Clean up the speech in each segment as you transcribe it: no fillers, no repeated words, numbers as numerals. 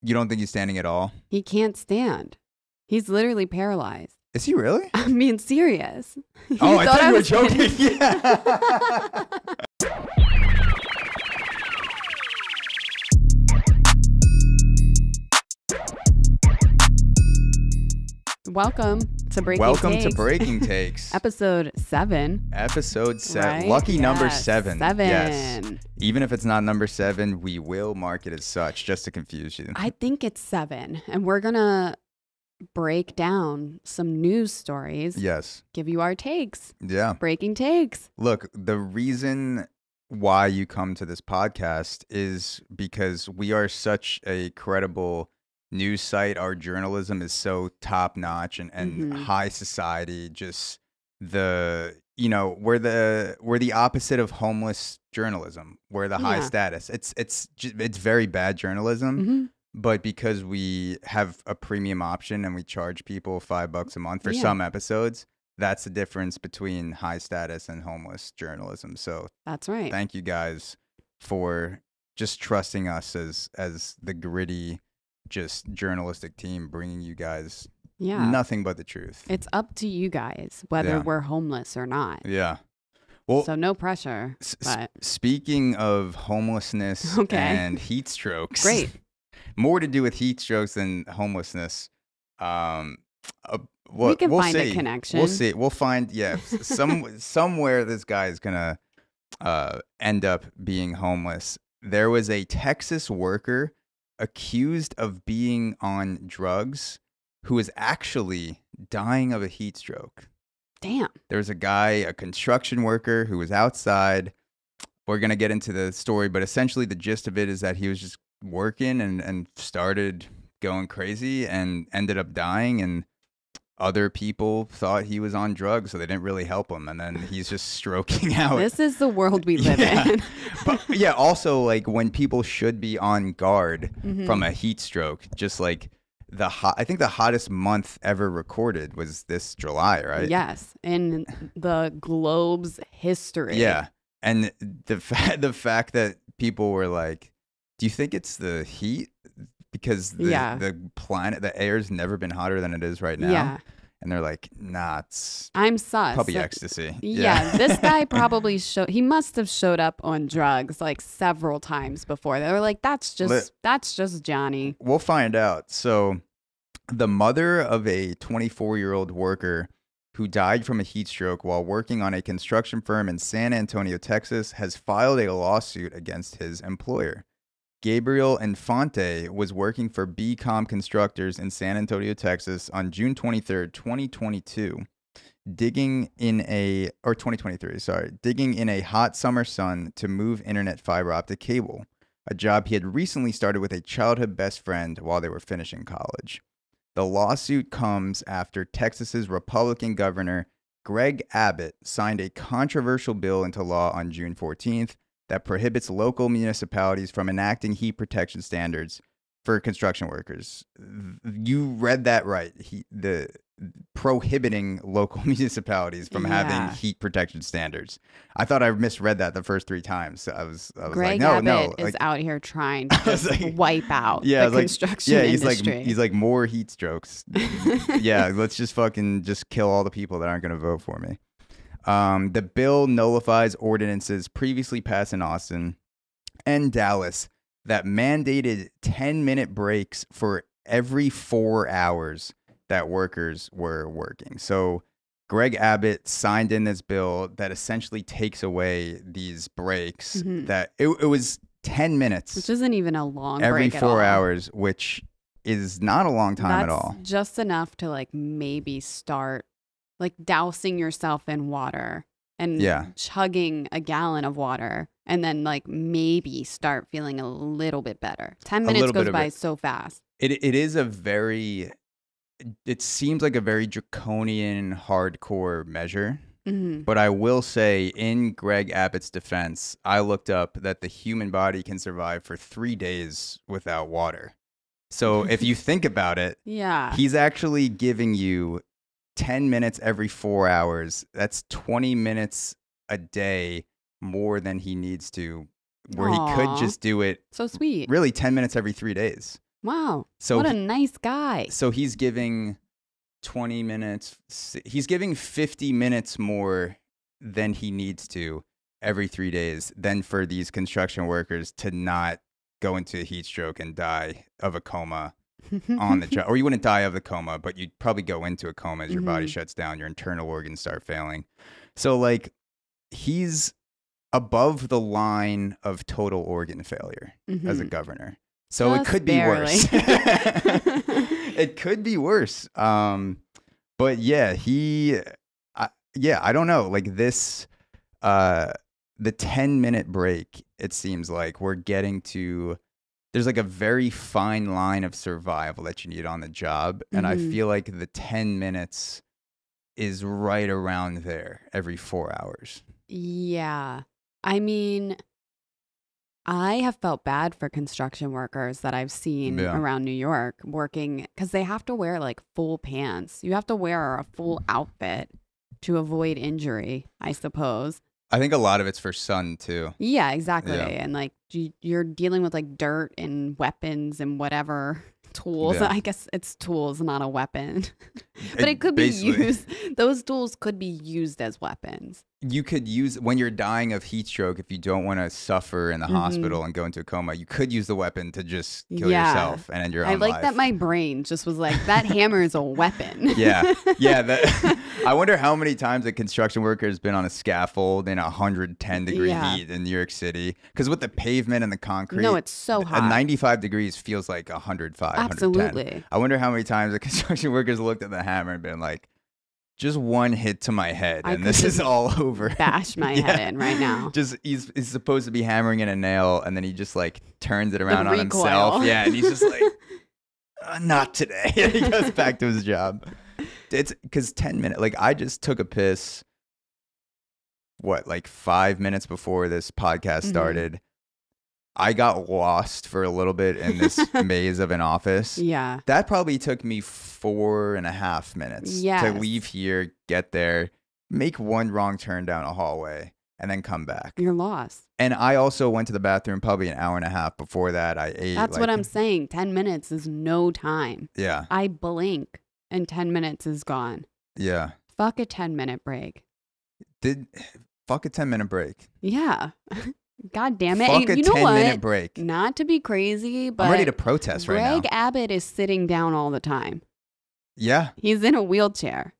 You don't think he's standing at all? He can't stand. He's literally paralyzed. Is he really? I'm being serious. Oh, I thought you were joking. Yeah. Welcome to Breaking Welcome Takes. to Breaking Takes. Episode 7. Episode 7. Right? Lucky number Yes, 7. 7. Yes. Even if it's not number 7, we will mark it as such just to confuse you. I think it's 7. And we're going to break down some news stories. Yes. Give you our takes. Yeah. Breaking Takes. Look, the reason why you come to this podcast is because we are such a credible news site. Our journalism is so top notch and high society. Just we're the opposite of homeless journalism. We're the high status. It's very bad journalism. But because we have a premium option and we charge people $5 a month for some episodes, that's the difference between high status and homeless journalism. So that's right. Thank you guys for just trusting us as the gritty, just journalistic team, bringing you guys nothing but the truth. It's up to you guys whether we're homeless or not. Yeah. Well, so no pressure. But speaking of homelessness and heat strokes. Great. More to do with heat strokes than homelessness. We can find see. a connection. We'll see. We'll find, somewhere this guy is going to end up being homeless. There was a Texas worker accused of being on drugs who was actually dying of a heat stroke. Damn. There was a construction worker who was outside. We're going to get into the story, but essentially the gist of it is that he was just working and started going crazy and ended up dying, and other people thought he was on drugs, so they didn't really help him, and then he's just stroking out. This is the world we live in. But also like when people should be on guard from a heat stroke, just like I think the hottest month ever recorded was this July, right? Yes, in the globe's history. Yeah, and the fact that people were like, do you think it's the heat? Because the planet, the air's never been hotter than it is right now. Yeah. And they're like, nah, I'm sus. Probably ecstasy. Yeah, this guy probably he must have showed up on drugs like several times before. They were like, that's just Johnny. We'll find out. So the mother of a 24-year-old worker who died from a heat stroke while working on a construction firm in San Antonio, Texas, has filed a lawsuit against his employer. Gabriel Infante was working for BCom Constructors in San Antonio, Texas on June 23rd, 2022, digging in a hot summer sun to move internet fiber optic cable, a job he had recently started with a childhood best friend while they were finishing college. The lawsuit comes after Texas's Republican governor, Greg Abbott, signed a controversial bill into law on June 14th that prohibits local municipalities from enacting heat protection standards for construction workers. You read that right. The prohibiting local municipalities from having heat protection standards. I thought I misread that the first 3 times. I was Greg like, no, Abbott is out here trying to just wipe out the construction industry. He's like, more heat strokes. Let's just kill all the people that aren't going to vote for me. The bill nullifies ordinances previously passed in Austin and Dallas that mandated 10-minute breaks for every 4 hours that workers were working. So Greg Abbott signed in this bill that essentially takes away these breaks. That it was 10 minutes. Which isn't even a long every break 4 hours, which is not a long time at all. Just enough to like maybe start like dousing yourself in water and chugging a gallon of water and then like maybe start feeling a little bit better. 10 minutes goes by so fast. It seems like a very draconian, hardcore measure. But I will say, in Greg Abbott's defense, I looked up that the human body can survive for 3 days without water. So if you think about it, he's actually giving you 10 minutes every 4 hours. That's 20 minutes a day more than he needs to, where he could just do it. So sweet. Really 10 minutes every 3 days. Wow. So what a nice guy. So he's giving 20 minutes. He's giving 50 minutes more than he needs to every 3 days than for these construction workers to not go into a heat stroke and die of a coma on the job. Or you wouldn't die of the coma, but you'd probably go into a coma as your body shuts down, your internal organs start failing. So like he's above the line of total organ failure as a governor. So Just it could barely. be worse. It could be worse. But yeah, I don't know. Like this, the 10-minute break, it seems like we're getting to, there's like a very fine line of survival that you need on the job. And I feel like the 10 minutes is right around there every 4 hours. Yeah. I mean, I have felt bad for construction workers that I've seen around New York working because they have to wear like full pants. You have to wear a full outfit to avoid injury, I suppose. I think a lot of it's for sun too. Yeah, exactly. Yeah. And like you're dealing with like dirt and weapons and whatever tools. Yeah. I guess it's tools, not a weapon. But it could be used. Those tools could be used as weapons. You could use, when you're dying of heat stroke, if you don't want to suffer in the hospital and go into a coma, you could use the weapon to just kill yourself and end your own life. I like that my brain just was like, that hammer is a weapon. Yeah. I wonder how many times a construction worker has been on a scaffold in 110-degree heat in New York City. Because with the pavement and the concrete. No, it's so hot. 95 degrees feels like 105, Absolutely. 110. I wonder how many times the construction workers looked at the hammer and been like, just one hit to my head and this is all over. Bash my head in right now. Just he's supposed to be hammering in a nail and then he just like turns it around on himself. Yeah, and he's just like, not today. And he goes back to his job. It's because 10 minutes. Like I just took a piss. Like 5 minutes before this podcast started. I got lost for a little bit in this maze of an office. Yeah. That probably took me 4.5 minutes to leave here, get there, make one wrong turn down a hallway, and then come back. You're lost. And I also went to the bathroom probably an hour and a half before that. I ate. That's what I'm saying. 10 minutes is no time. Yeah. I blink and 10 minutes is gone. Yeah. Fuck a 10-minute break. Fuck a 10-minute break. Yeah. God damn it. Fuck a 10-minute break. Not to be crazy, but I'm ready to protest right now. Greg Abbott is sitting down all the time. Yeah. He's in a wheelchair.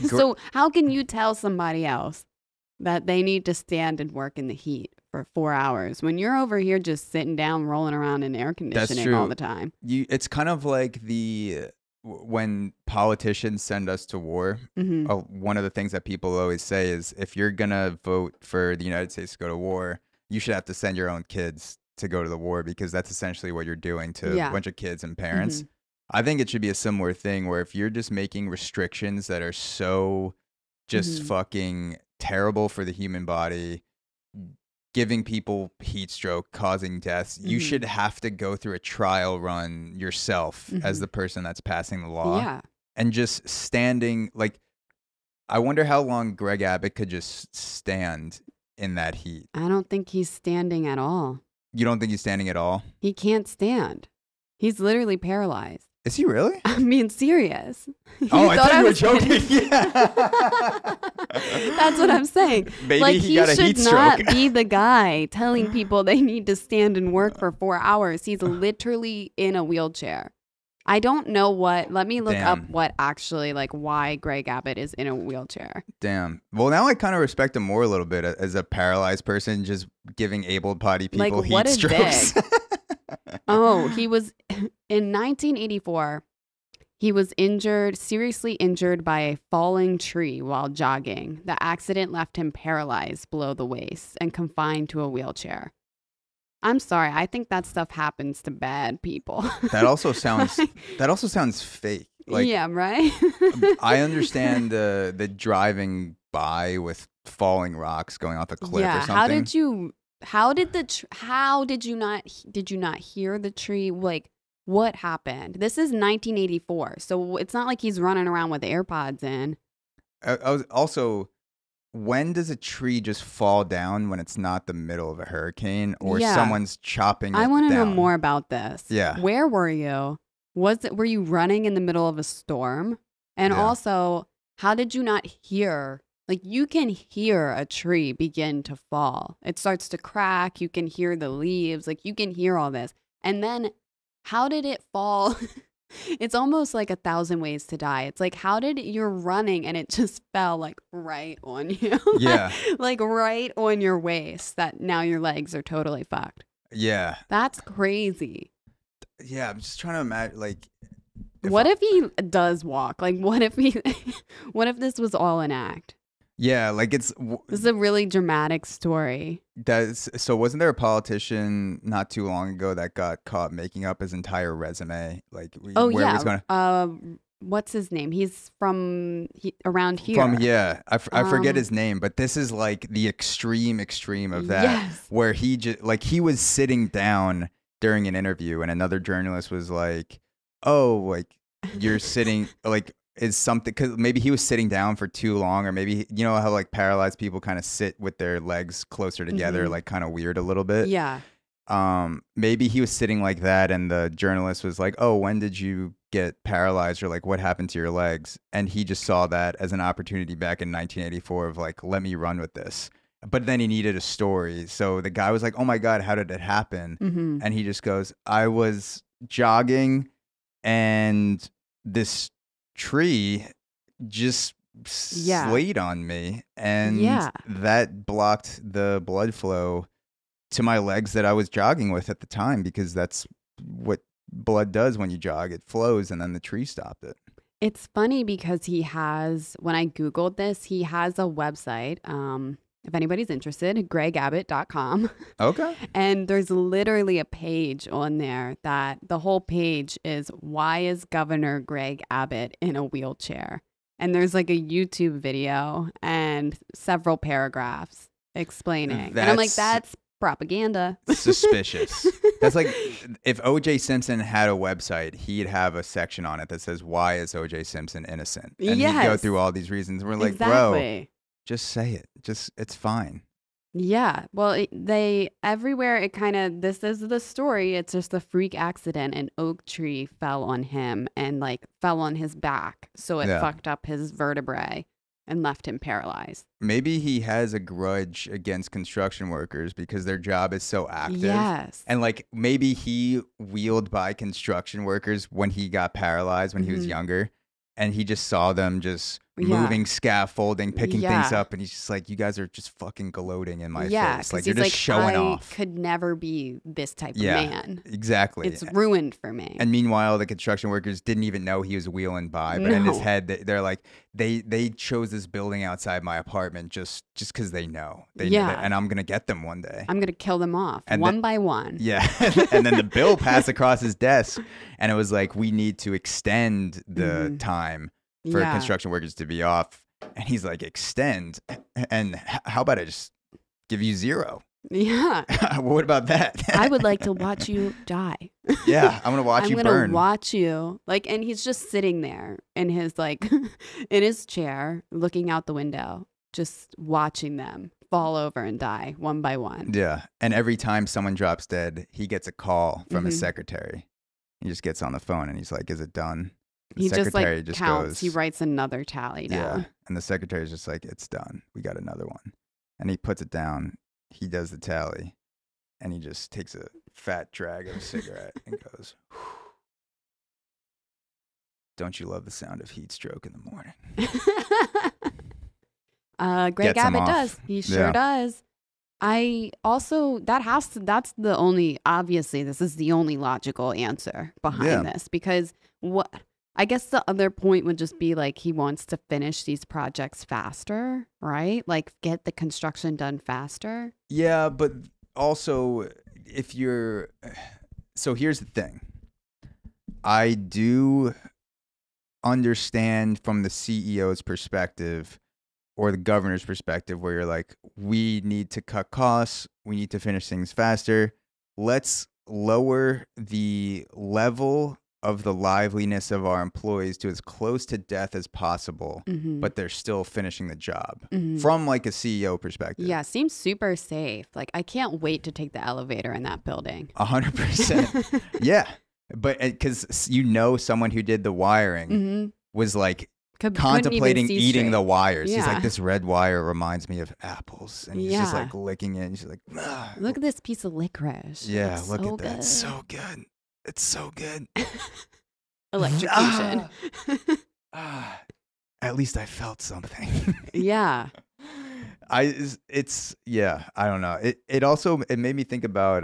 So how can you tell somebody else that they need to stand and work in the heat for 4 hours when you're over here just sitting down, rolling around in air conditioning all the time? It's kind of like when politicians send us to war, one of the things that people always say is if you're going to vote for the United States to go to war, you should have to send your own kids to go to the war because that's essentially what you're doing to a bunch of kids and parents. I think it should be a similar thing where if you're just making restrictions that are so just fucking terrible for the human body, giving people heat stroke, causing deaths, you should have to go through a trial run yourself as the person that's passing the law. Yeah. And just standing, like, I wonder how long Greg Abbott could just stand in that heat. I don't think he's standing at all. You don't think he's standing at all? He can't stand. He's literally paralyzed. Is he really? I'm being serious. I thought you were joking. Yeah. That's what I'm saying. Maybe like he got a heat stroke. He should not be the guy telling people they need to stand and work for 4 hours. He's literally in a wheelchair. I don't know let me look up what actually, like why Greg Abbott is in a wheelchair. Damn. Well, now I kind of respect him more a little bit as a paralyzed person, just giving able-bodied people heat strokes. He was in 1984. He was seriously injured by a falling tree while jogging. The accident left him paralyzed below the waist and confined to a wheelchair. I'm sorry. I think that stuff happens to bad people. That also sounds fake. Like, yeah, right? I understand the driving by with falling rocks going off a cliff or something. How did you not hear the tree? Like, what happened? This is 1984, so it's not like he's running around with AirPods in. I was also, when does a tree just fall down when it's not the middle of a hurricane or Yeah. someone's chopping it I want to know down? more about this. Yeah. Where were you? Were you running in the middle of a storm? And Yeah. also, how did you not hear? Like, you can hear a tree begin to fall. It starts to crack. You can hear the leaves. Like, you can hear all this. And then how did it fall? It's almost like 1,000 Ways to Die. It's like, how did you're running and it just fell like right on you? Yeah. Like right on your waist, that now your legs are totally fucked. Yeah. That's crazy. Yeah, I'm just trying to imagine, like, What if he does walk? Like, what if this was all an act? Yeah, like This is a really dramatic story. So wasn't there a politician not too long ago that got caught making up his entire resume? Like, where he was going? What's his name? He's from around here. I forget his name, but this is like the extreme of that. Yes. Where he just like he was sitting down during an interview, and another journalist was like, "Oh, like you're sitting like." Is something because maybe he was sitting down for too long, or maybe you know how like paralyzed people kind of sit with their legs closer together, like kind of weird a little bit. Yeah. Maybe he was sitting like that, and the journalist was like, "Oh, when did you get paralyzed?" or like, "What happened to your legs?" And he just saw that as an opportunity back in 1984 of like, "Let me run with this." But then he needed a story, so the guy was like, "Oh my God, how did it happen?" Mm-hmm. And he just goes, "I was jogging, and this tree just laid on me, and that blocked the blood flow to my legs that I was jogging with at the time, because that's what blood does when you jog. It flows, and then the tree stopped it." It's funny because when I Googled this, he has a website. If anybody's interested, gregabbott.com. Okay. And there's literally a page on there that the whole page is, why is Governor Greg Abbott in a wheelchair? And there's like a YouTube video and several paragraphs explaining. And I'm like, that's propaganda. Suspicious. That's like if O.J. Simpson had a website, he'd have a section on it that says, "Why is O.J. Simpson innocent?" And he'd go through all these reasons. We're like, bro, just say it. It's fine. Yeah. Well, everywhere this is the story. It's just a freak accident. An oak tree fell on him and like fell on his back. So it fucked up his vertebrae and left him paralyzed. Maybe he has a grudge against construction workers because their job is so active. Yes. And like maybe he wheeled by construction workers when he got paralyzed when he was younger. And he just saw them just moving scaffolding, picking things up. And he's just like, "You guys are just fucking gloating in my face. Like, you're just showing off. I could never be this type of man. Exactly. It's ruined for me." And meanwhile, the construction workers didn't even know he was wheeling by. But in his head, they're like, they chose this building outside my apartment just because they know. And I'm going to get them one day. I'm going to kill them off one by one. Yeah. And then the bill passed across his desk. And it was like, we need to extend the time for construction workers to be off. And he's like, extend? And how about I just give you 0? Yeah. What about that? I would like to watch you die. Yeah, I'm going to watch you burn. I'm going to watch you. Like, and he's just sitting there in his like, in his chair, looking out the window, just watching them fall over and die one by one. Yeah. And every time someone drops dead, he gets a call from his secretary. He just gets on the phone and he's like, "Is it done?" The secretary just counts. He writes another tally down. Yeah. And the secretary's just like, "It's done. We got another one." And he puts it down. He does the tally. And he just takes a fat drag of a cigarette and goes, "Whew. Don't you love the sound of heat stroke in the morning?" Greg Abbott does. He sure does. I also, that's the only, obviously, this is the only logical answer behind this, because I guess the other point would just be like, he wants to finish these projects faster, right? Like get the construction done faster. Yeah, but also so here's the thing. I do understand from the CEO's perspective or the governor's perspective where you're like, we need to cut costs. We need to finish things faster. Let's lower the level of the liveliness of our employees to as close to death as possible, Mm-hmm. but they're still finishing the job Mm-hmm. from like a CEO perspective. Yeah, seems super safe. Like, I can't wait to take the elevator in that building. 100%. Yeah. But because someone who did the wiring Mm-hmm. was like Couldn't contemplating even see eating straight. the wires. He's Yeah. like, this red wire reminds me of apples. And he's just Yeah. like licking it. And he's like, ah. Look at this piece of licorice. Yeah, It's look so at that. good. It's so good. It's so good. Electrocution. At least I felt something. Yeah. I don't know. It also made me think about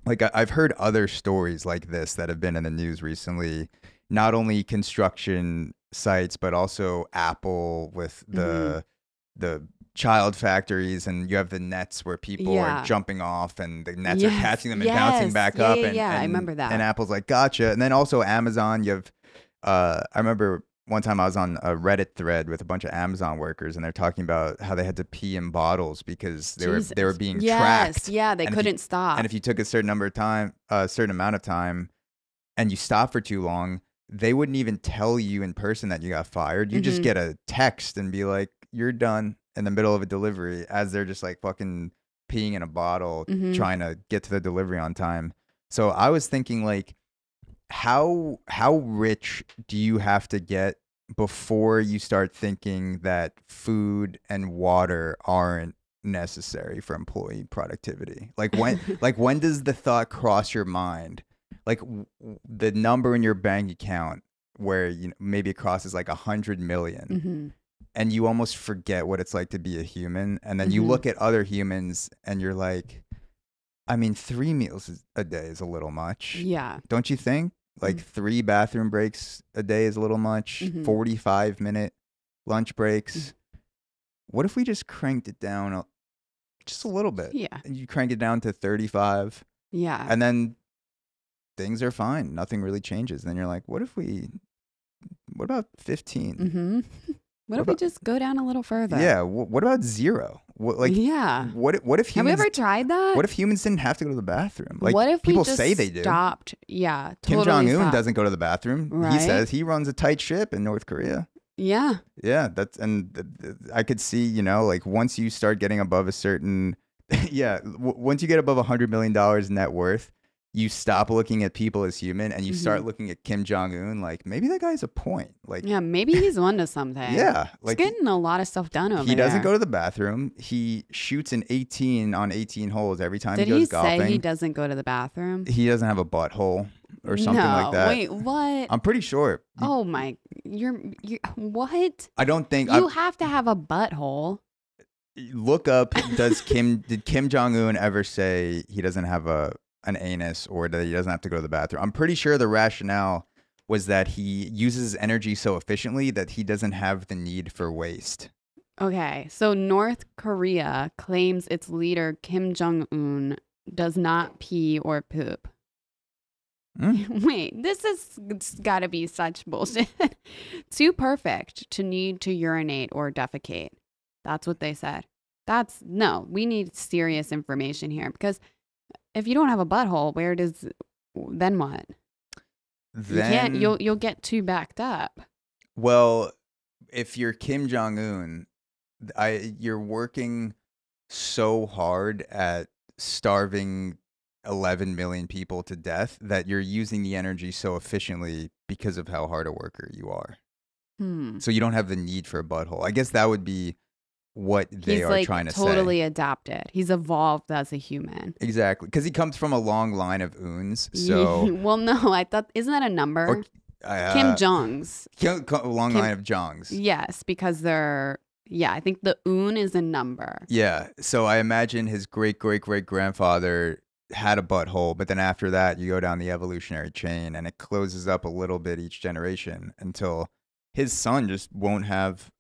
like I've heard other stories like this that have been in the news recently, not only construction sites but also Apple with the child factories, and you have the nets where people are jumping off and the nets are catching them and bouncing back up. And I remember that. And Apple's like, gotcha. And then also Amazon, you have I remember one time I was on a Reddit thread with a bunch of Amazon workers, and they're talking about how they had to pee in bottles because they were being tracked. Yeah, they couldn't stop. And if you took a certain amount of time, and you stopped for too long, they wouldn't even tell you in person that you got fired. You just get a text and be like, "You're done," in the middle of a delivery, as they're just like fucking peeing in a bottle, trying to get to the delivery on time. So I was thinking, like, how rich do you have to get before you start thinking that food and water aren't necessary for employee productivity? Like when does the thought cross your mind? Like the number in your bank account where maybe it crosses like 100 million, and you almost forget what it's like to be a human, and then you look at other humans and you're like, I mean, 3 meals a day is a little much. Yeah. Don't you think? Like 3 bathroom breaks a day is a little much. 45-minute lunch breaks. What if we just cranked it down just a little bit? Yeah. And you crank it down to 35. Yeah. And then things are fine. Nothing really changes. And then you're like, what about 15? What if we just go down a little further? Yeah. What about 0? What if humans... Have we ever tried that? What if humans didn't have to go to the bathroom? Like, what if people we just say they do. Stopped? Yeah. Kim Totally Jong-un stopped. doesn't go to the bathroom. Right? He says he runs a tight ship in North Korea. Yeah. Yeah, I could see, like once you start getting above a certain, once you get above $100 million net worth, you stop looking at people as human and you start looking at Kim Jong-un like, maybe that guy's a point. Like, yeah, maybe he's onto something. Yeah. Like, he's getting a lot of stuff done over there. He doesn't go to the bathroom. He shoots an 18 on 18 holes every time he goes golfing. Did he say he doesn't go to the bathroom? He doesn't have a butthole or something like that. Wait, what? I'm pretty sure. Oh my, you're what? I don't think you have to have a butthole. Look up, did Kim Jong-un ever say he doesn't have an anus or that he doesn't have to go to the bathroom? I'm pretty sure the rationale was that he uses energy so efficiently that he doesn't have the need for waste. Okay, so North Korea claims its leader Kim Jong-un does not pee or poop. Wait, it's got to be such bullshit. Too perfect to need to urinate or defecate. That's what they said. We need serious information here, because if you don't have a butthole, then what? Then you'll get too backed up. Well, if you're Kim Jong-un, you're working so hard at starving 11 million people to death that you're using the energy so efficiently because of how hard a worker you are. So you don't have the need for a butthole. I guess that would be what they are trying to say. He's totally adapted. He's evolved as a human. Exactly. Because he comes from a long line of uns. So well, no, I thought, isn't that a number? Kim Jong's. Line of Jongs. Yes, because I think the un is a number. Yeah. So I imagine his great-great-great-grandfather had a butthole, but then after that, you go down the evolutionary chain and it closes up a little bit each generation until his son just won't have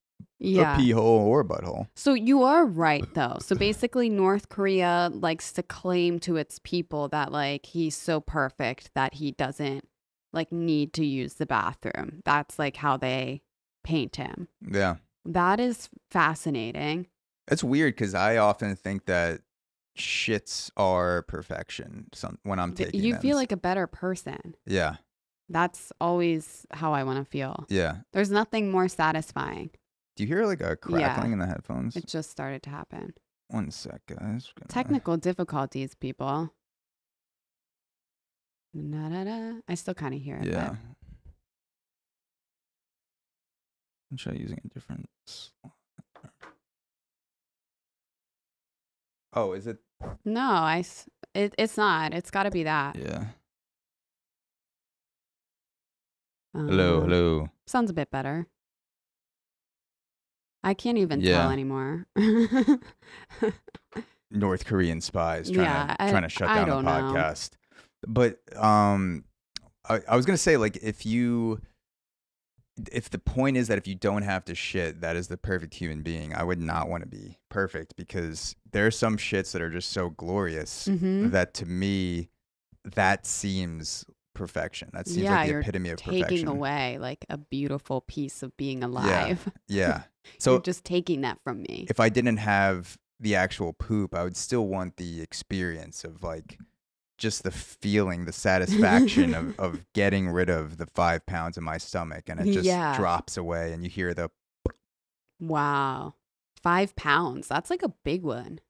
a pee hole or a butthole. So you are right, though. So basically, North Korea likes to claim to its people that, like, he's so perfect that he doesn't, like, need to use the bathroom. That's, like, how they paint him. Yeah. That is fascinating. It's weird because I often think that shits are perfection when I'm taking You them. feel like a better person. Yeah. That's always how I want to feel. Yeah. There's nothing more satisfying. Do you hear like a crackling in the headphones? It just started to happen. 1 sec, guys. Technical difficulties, people. I still kind of hear it. Yeah. I'll try using a different slot. Oh, is it? No, it's not. It's got to be that. Yeah. Hello. Sounds a bit better. I can't even tell anymore. North Korean spies trying to shut down the podcast. Know. But I was gonna say, like, if the point is that if you don't have to shit, that is the perfect human being. I would not want to be perfect, because there are some shits that are just so glorious that to me that seems perfection. That seems like the epitome of perfection. Taking away like a beautiful piece of being alive. Yeah. So you're just taking that from me. If I didn't have the actual poop, I would still want the experience of like just the feeling, the satisfaction of getting rid of the 5 pounds in my stomach, and it just drops away and you hear the wow. 5 pounds. That's like a big one.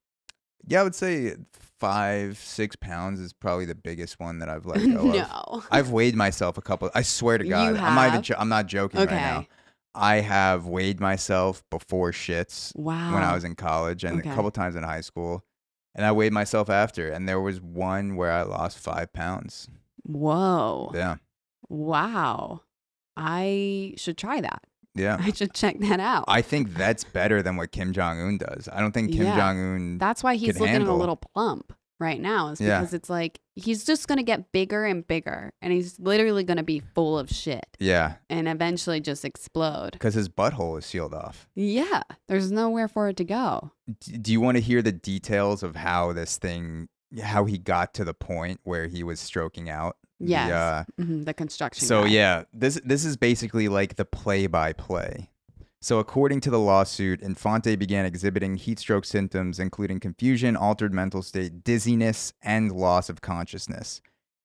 Yeah, I would say 5-6 pounds is probably the biggest one that I've let go of. No. I've weighed myself a couple. I swear to God. I'm not joking right now. I have weighed myself before shits when I was in college and a couple times in high school. And I weighed myself after. And there was one where I lost 5 pounds. Whoa. Yeah. Wow. I should try that. Yeah. I should check that out. I think that's better than what Kim Jong-un does. I don't think Kim Jong-un That's why he's looking a little plump right now, is because it's like he's just going to get bigger and bigger, and he's literally going to be full of shit. Yeah. And eventually just explode. Because his butthole is sealed off. Yeah. There's nowhere for it to go. Do you want to hear the details of how how he got to the point where he was stroking out? Yes. The construction So guy. this is basically like the play-by-play. So according to the lawsuit, Infante began exhibiting heat stroke symptoms, including confusion, altered mental state, dizziness, and loss of consciousness.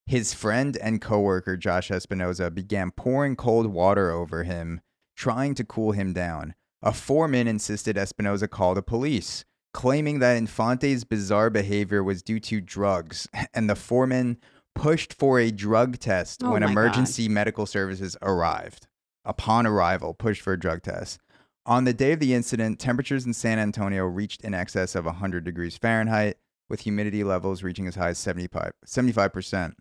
His friend and coworker, Josh Espinoza, began pouring cold water over him, trying to cool him down. A foreman insisted Espinoza call the police, claiming that Infante's bizarre behavior was due to drugs, and the foreman pushed for a drug test when emergency medical services arrived. Upon arrival, pushed for a drug test. On the day of the incident, temperatures in San Antonio reached in excess of 100 degrees Fahrenheit, with humidity levels reaching as high as 75%.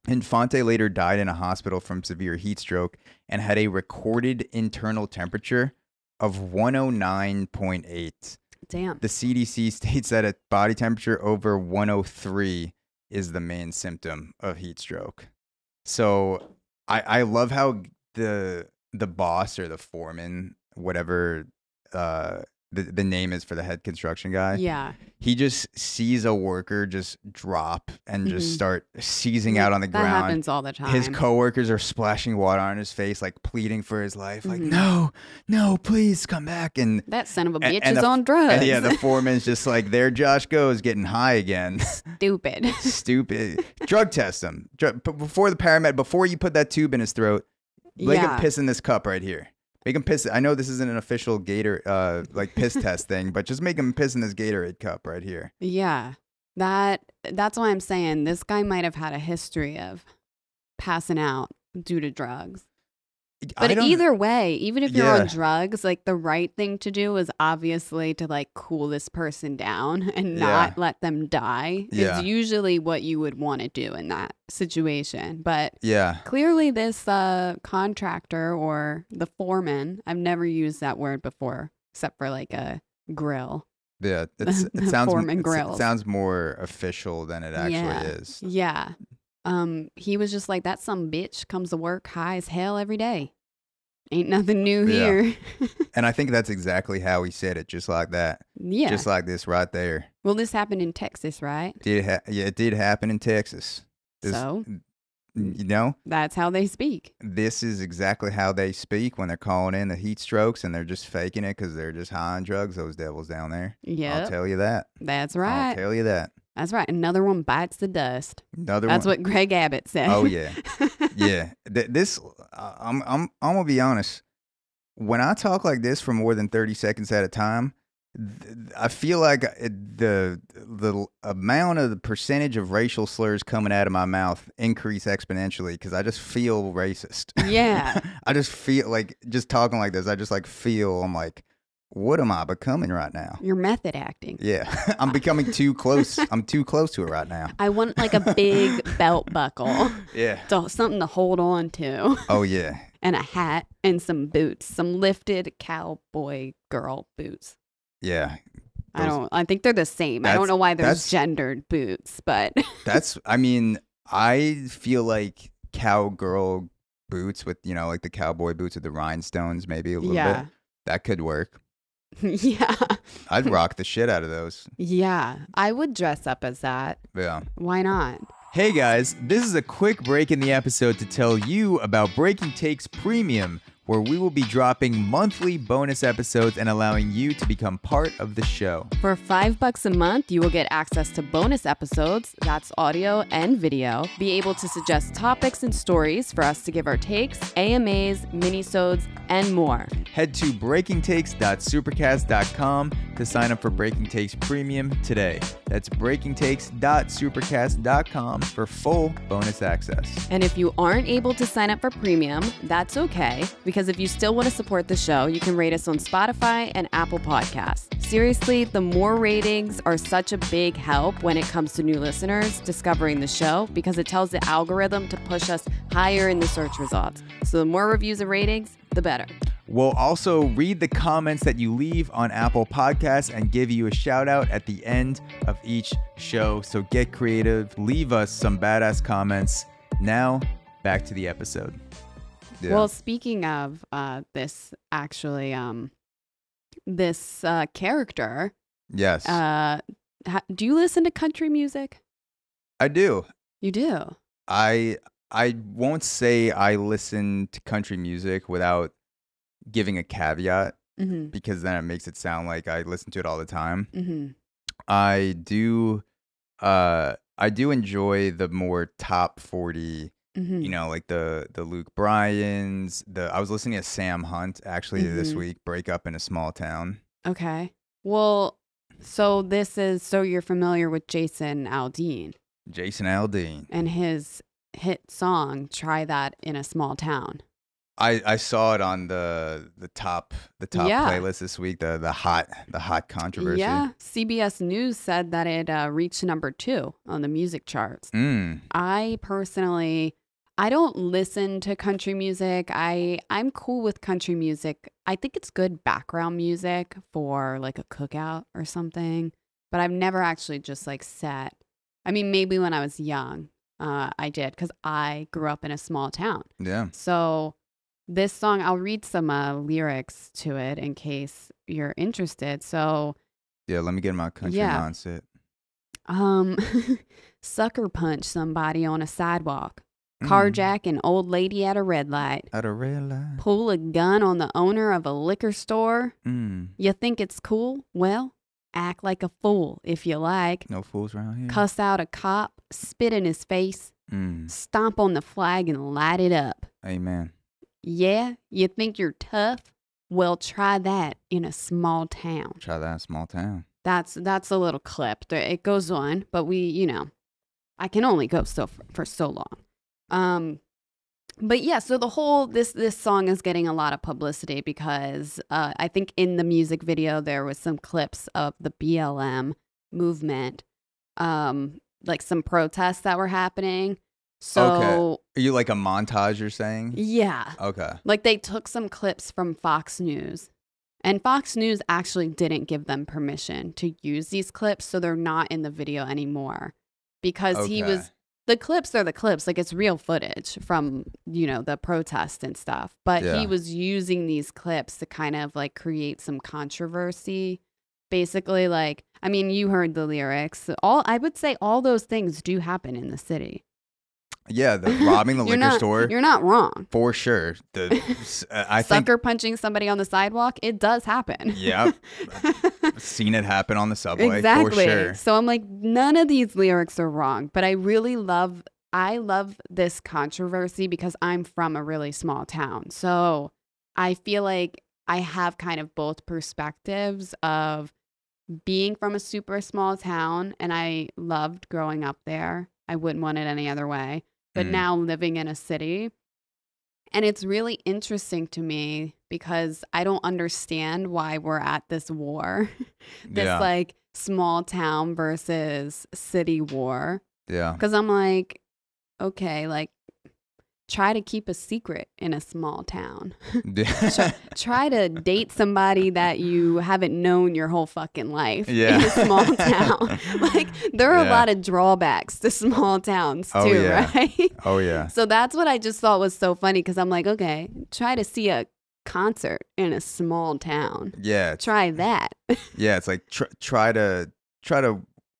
Infante later died in a hospital from severe heat stroke and had a recorded internal temperature of 109.8. Damn. The CDC states that a body temperature over 103 is the main symptom of heat stroke. So I love how the boss or the foreman, whatever the name is for the head construction guy. Yeah. He just sees a worker just drop and just start seizing out on the ground. That happens all the time. His coworkers are splashing water on his face, like pleading for his life. Like, no, please come back. And that son of a bitch is on drugs. And yeah, the foreman's just like, there Josh goes, getting high again. Stupid. Drug test him. Before you put that tube in his throat, make him piss in this cup right here. Make him piss. I know this isn't an official Gator like piss test thing, but just make him piss in this Gatorade cup right here. Yeah, that's why I'm saying this guy might have had a history of passing out due to drugs. But either way, even if you're on drugs, like the right thing to do is obviously to like cool this person down and not let them die. Is usually what you would want to do in that situation. But clearly this contractor or the foreman, I've never used that word before except for like a grill. Yeah, it sounds more official than it actually is. Yeah. He was just like, that some bitch comes to work high as hell every day. Ain't nothing new here. And I think that's exactly how he said it, just like that. Yeah. Just like this right there. Well, this happened in Texas, right? It did happen in Texas. So? You know? That's how they speak. This is exactly how they speak when they're calling in the heat strokes and they're just faking it because they're just high on drugs, those devils down there. Yeah. I'll tell you that. That's right. I'll tell you that. That's right. Another one bites the dust. That's what Greg Abbott said. Oh, yeah. Yeah. I'm gonna be honest. When I talk like this for more than 30 seconds at a time, I feel like the amount of the percentage of racial slurs coming out of my mouth increase exponentially because I just feel racist. Yeah. I just feel like just talking like this. I just like feel I'm like, what am I becoming right now? You're method acting. Yeah, I'm becoming too close. I'm too close to it right now. I want like a big belt buckle. Yeah. So something to hold on to. Oh yeah. And a hat and some boots, some lifted cowboy girl boots. Yeah. I think they're the same. I don't know why there's gendered boots, but I mean, I feel like cowgirl boots with, like the cowboy boots with the rhinestones, maybe a little bit. That could work. Yeah. I'd rock the shit out of those. Yeah. I would dress up as that. Yeah. Why not? Hey guys, this is a quick break in the episode to tell you about Breaking Takes Premium, where we will be dropping monthly bonus episodes and allowing you to become part of the show. For $5 a month, you will get access to bonus episodes, that's audio and video, be able to suggest topics and stories for us to give our takes, AMAs, minisodes, and more. Head to breakingtakes.supercast.com to sign up for Breaking Takes Premium today. That's breakingtakes.supercast.com for full bonus access. And if you aren't able to sign up for premium, that's okay, because if you still want to support the show, you can rate us on Spotify and Apple Podcasts. Seriously, the more ratings are such a big help when it comes to new listeners discovering the show, because it tells the algorithm to push us higher in the search results. So the more reviews and ratings, the better. We'll also read the comments that you leave on Apple Podcasts and give you a shout out at the end of each show. So get creative, leave us some badass comments. Now, back to the episode. Yeah. Well, speaking of this, actually, this character. Yes. Do you listen to country music? I do. You do? I won't say I listen to country music without giving a caveat, because then it makes it sound like I listen to it all the time. I do enjoy the more top 40, like the Luke Bryans. I was listening to Sam Hunt actually this week, Break Up in a Small Town. Okay. Well, so you're familiar with Jason Aldean. Jason Aldean. And his hit song, Try That in a Small Town. I saw it on the top playlist this week, the hot controversy. Yeah, CBS News said that it reached number 2 on the music charts. I personally, I don't listen to country music. I'm cool with country music. I think it's good background music for like a cookout or something. But I've never actually just like sat. I mean, maybe when I was young, I did, because I grew up in a small town. Yeah. So this song, I'll read some lyrics to it in case you're interested. So yeah, let me get my country mindset. Sucker punch somebody on a sidewalk. Carjack an old lady at a red light. At a red light. Pull a gun on the owner of a liquor store. You think it's cool? Well, act like a fool if you like. No fools around here. Cuss out a cop, spit in his face, stomp on the flag and light it up. Amen. Yeah, you think you're tough? Well, try that in a small town. Try that in a small town. That's a little clip. It goes on, but I can only go for so long. But yeah, so the whole this song is getting a lot of publicity because I think in the music video there was some clips of the BLM movement, like some protests that were happening. So okay. Are you like a montage you're saying? Yeah. Okay. Like they took some clips from Fox News, and Fox News actually didn't give them permission to use these clips, so they're not in the video anymore because the clips are the clips, like it's real footage from, the protest and stuff. But he was using these clips to kind of like create some controversy. Basically, like, I mean, you heard the lyrics. I would say all those things do happen in the city. Yeah, the robbing the liquor store. You're not wrong. For sure. Sucker punching somebody on the sidewalk, it does happen. Yeah. Seen it happen on the subway. Exactly. For sure. So I'm like, none of these lyrics are wrong, but I really love I love this controversy because I'm from a really small town. So I feel like I have kind of both perspectives of being from a super small town, and I loved growing up there. I wouldn't want it any other way. But now living in a city, and it's really interesting to me because I don't understand why we're at this war, this like small town versus city war. Yeah. Because I'm like, okay, like try to keep a secret in a small town. Try to date somebody that you haven't known your whole fucking life in a small town. Like there are a lot of drawbacks to small towns too, right? Oh yeah. So that's what I just thought was so funny because I'm like, okay, try to see a concert in a small town. Yeah. Try that. Yeah, it's like try to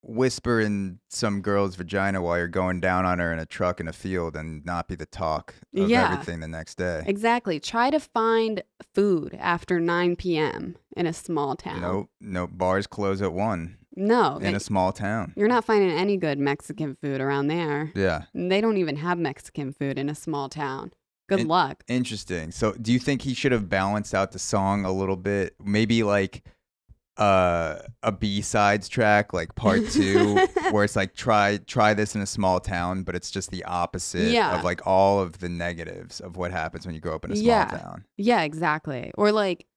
whisper in some girl's vagina while you're going down on her in a truck in a field and not be the talk of everything the next day. Exactly. Try to find food after 9 p.m. in a small town. Nope. Bars close at 1. No. In a small town. You're not finding any good Mexican food around there. Yeah. They don't even have Mexican food in a small town. Good luck. Interesting. So do you think he should have balanced out the song a little bit? Maybe like a B-sides track, like part 2, where it's like try this in a small town, but it's just the opposite of like all of the negatives of what happens when you grow up in a small town. Yeah, exactly. Or like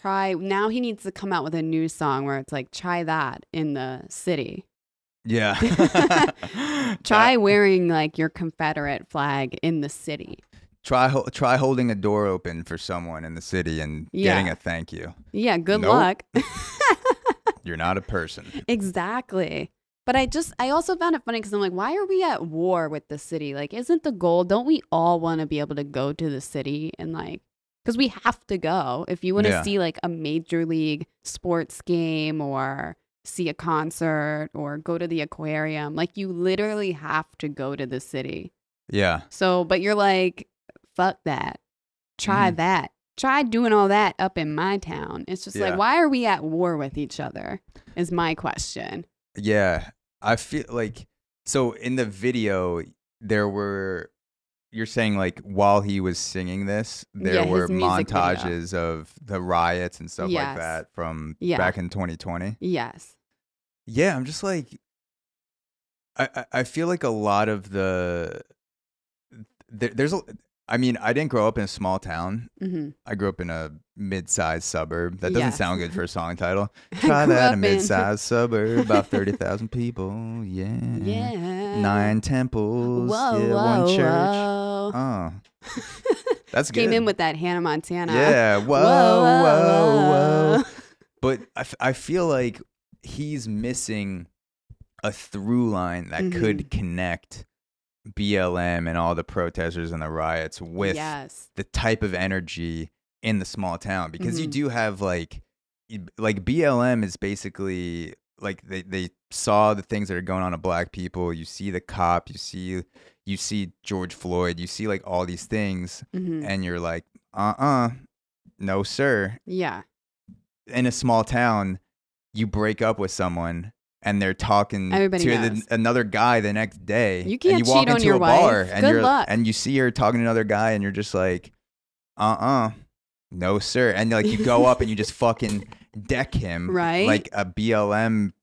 now he needs to come out with a new song where it's like try that in the city. Yeah. Try wearing like your Confederate flag in the city. Try holding a door open for someone in the city and getting a thank you. Yeah, good luck. You're not a person. Exactly. But I also found it funny because I'm like, why are we at war with the city? Like, isn't the goal, don't we all want to be able to go to the city and like, because we have to go. If you want to see like a major league sports game or see a concert or go to the aquarium, like you literally have to go to the city. Yeah. So, but you're like, fuck that. Try that. Try doing all that up in my town. It's just like, why are we at war with each other is my question. Yeah. I feel like, so in the video, you're saying like while he was singing this, there were montages of the riots and stuff like that from back in 2020. Yes. Yeah. I'm just like, I feel like a lot of I mean, I didn't grow up in a small town. Mm-hmm. I grew up in a mid-sized suburb. That doesn't sound good for a song title. Try that, a mid-sized suburb, about 30,000 people. Yeah. 9 temples. Whoa, 1 church. Whoa. Oh. That's good. Came in with that Hannah Montana. Yeah. Whoa. But I feel like he's missing a through line that could connect BLM and all the protesters and the riots with the type of energy in the small town, because you do have like BLM is basically like they saw the things that are going on to black people. You see the cop, you see George Floyd, you see like all these things, and you're like, no sir. Yeah. In a small town, you break up with someone and they're talking to another guy the next day. You can't and you walk cheat on into your a bar wife. and Good luck. And you see her talking to another guy and you're just like, no sir. And like you go up and you just fucking deck him, right? Like a BLM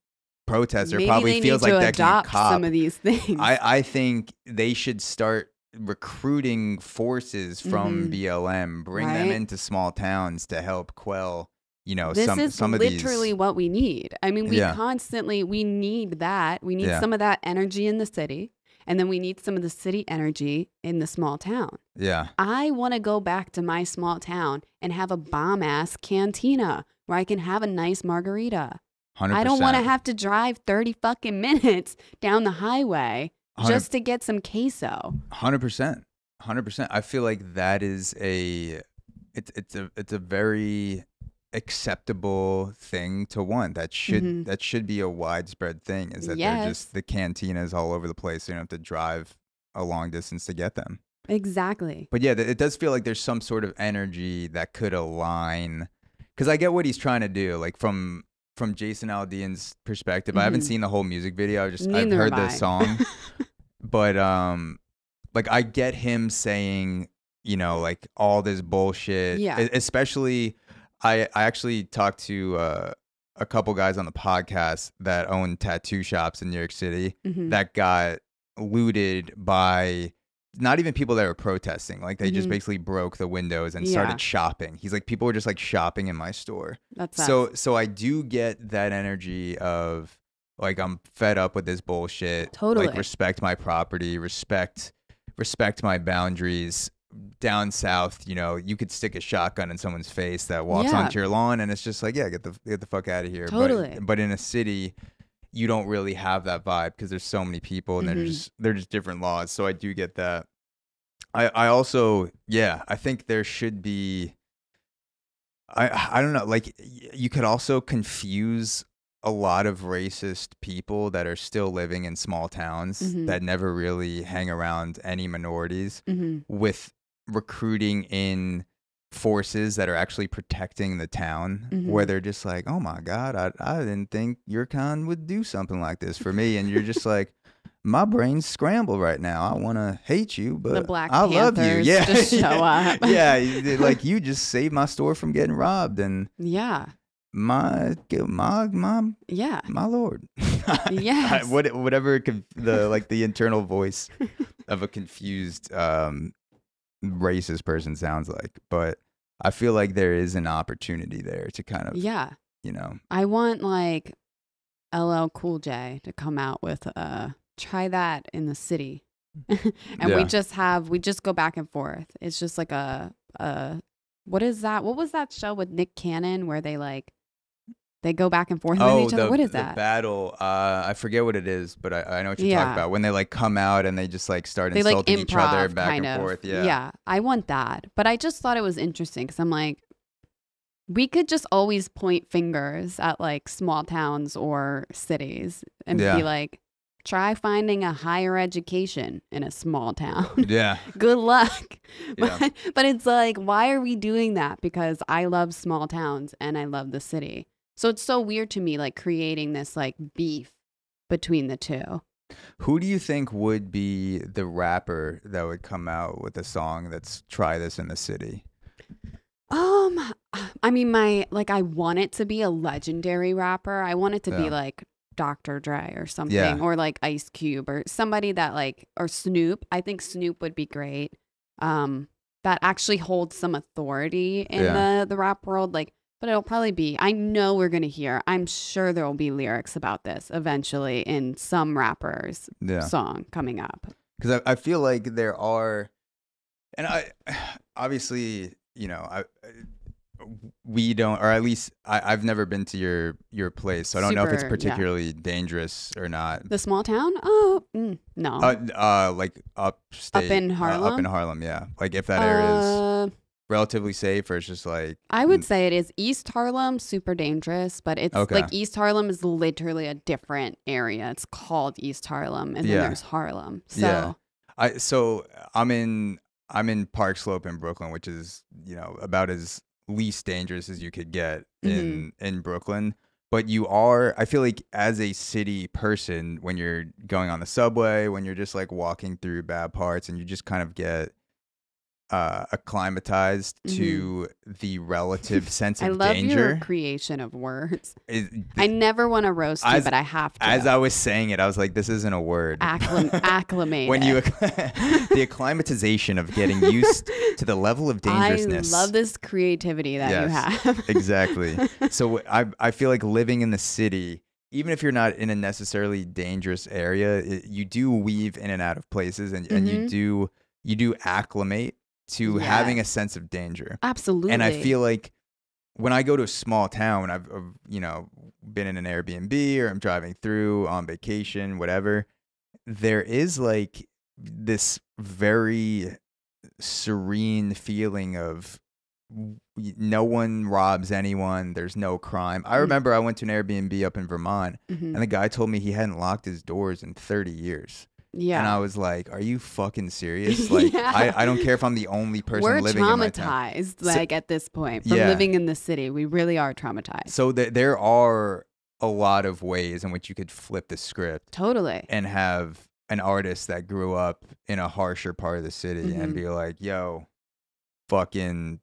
protester. Maybe probably they feels need like to decking a adopt cop. some of these things. I think they should start recruiting forces from BLM, bring them into small towns to help quell, this some is of literally these. What we need. I mean, we need that. We need some of that energy in the city, and then we need some of the city energy in the small town. Yeah. I want to go back to my small town and have a bomb-ass cantina where I can have a nice margarita. 100%. I don't want to have to drive 30 fucking minutes down the highway just to get some queso. 100%. 100%. I feel like that is it's a very acceptable thing to want. That should be a widespread thing, is that they're just the cantinas all over the place. You don't have to drive a long distance to get them. Exactly. But yeah, it does feel like there's some sort of energy that could align, because I get what he's trying to do, like from Jason Aldean's perspective. I haven't seen the whole music video. I've heard the song. But like I get him saying, you know, like all this bullshit. Yeah. Especially, I actually talked to a couple guys on the podcast that own tattoo shops in New York City that got looted by not even people that were protesting. Like they just basically broke the windows and started shopping. He's like, people were just like shopping in my store. That's so I do get that energy of like, I'm fed up with this bullshit. Totally. Like, respect my property, respect my boundaries. Down south, you know, you could stick a shotgun in someone's face that walks onto your lawn, and it's just like, yeah, get the fuck out of here. Totally. But in a city, you don't really have that vibe because there's so many people, and they're just different laws. So I do get that. I also, yeah, I think there should be. I don't know, like you could also confuse a lot of racist people that are still living in small towns that never really hang around any minorities with recruiting in forces that are actually protecting the town, where they're just like, oh my God, I didn't think your kind would do something like this for me. And you're just like, my brain's scrambled right now. I want to hate you, but the Black I love you. Yeah. Just show up. Yeah. Like, you just saved my store from getting robbed. And yeah. My lord. Yes. Whatever the internal voice of a confused racist person sounds like. But I feel like there is an opportunity there to kind of, you know. I want like LL Cool J to come out with try that in the city. And we just go back and forth. It's just like a what is that? What was that show with Nick Cannon where they go back and forth with each other? What is that? The battle. I forget what it is, but I know what you're talking about. When they like come out and they just like start insulting each other back and forth. Yeah. Yeah. I want that. But I just thought it was interesting because I'm like, we could just always point fingers at like small towns or cities and be like, try finding a higher education in a small town. Yeah. Good luck. But it's like, why are we doing that? Because I love small towns and I love the city. So it's so weird to me, like creating this like beef between the two. Who do you think would be the rapper that would come out with a song that's Try This in the City? I mean, I want it to be a legendary rapper. I want it to be like Dr. Dre or something, or like Ice Cube or somebody that like, or Snoop. I think Snoop would be great. That actually holds some authority in the rap world. Like, but it'll probably be, I know we're going to hear, I'm sure there will be lyrics about this eventually in some rapper's song coming up. Because I feel like there are, and I obviously, you know, we don't, or at least I've never been to your place, so I don't know if it's particularly dangerous or not. The small town? Oh, no. Like upstate. Up in Harlem? Up in Harlem, yeah. Like if that area is relatively safe, or it's just like, I would say it is. East Harlem, super dangerous, but it's like East Harlem is literally a different area. It's called East Harlem, and then there's Harlem. So I'm in Park Slope in Brooklyn, which is, you know, about as least dangerous as you could get in Brooklyn. But I feel like as a city person, when you're going on the subway, when you're just like walking through bad parts, and you just kind of get acclimatized to the relative sense of danger. I love your creation of words. I never want to roast you, but I have to. As I was saying it, I was like, this isn't a word. Acclimate. When you the acclimatization of getting used to the level of dangerousness. I love this creativity that you have. Exactly. So I feel like living in the city, even if you're not in a necessarily dangerous area, you do weave in and out of places, and you do acclimate to having a sense of danger. Absolutely. And I feel like when I go to a small town, I've you know, been in an Airbnb, or I'm driving through on vacation, whatever, there is like this very serene feeling of no one robs anyone, there's no crime. I remember I went to an Airbnb up in Vermont, and the guy told me he hadn't locked his doors in 30 years. Yeah. And I was like, are you fucking serious? Like, I don't care if I'm the only person living in my town. We're traumatized, like, at this point, from living in the city. We really are traumatized. So there are a lot of ways in which you could flip the script. Totally. And have an artist that grew up in a harsher part of the city and be like, yo, fucking,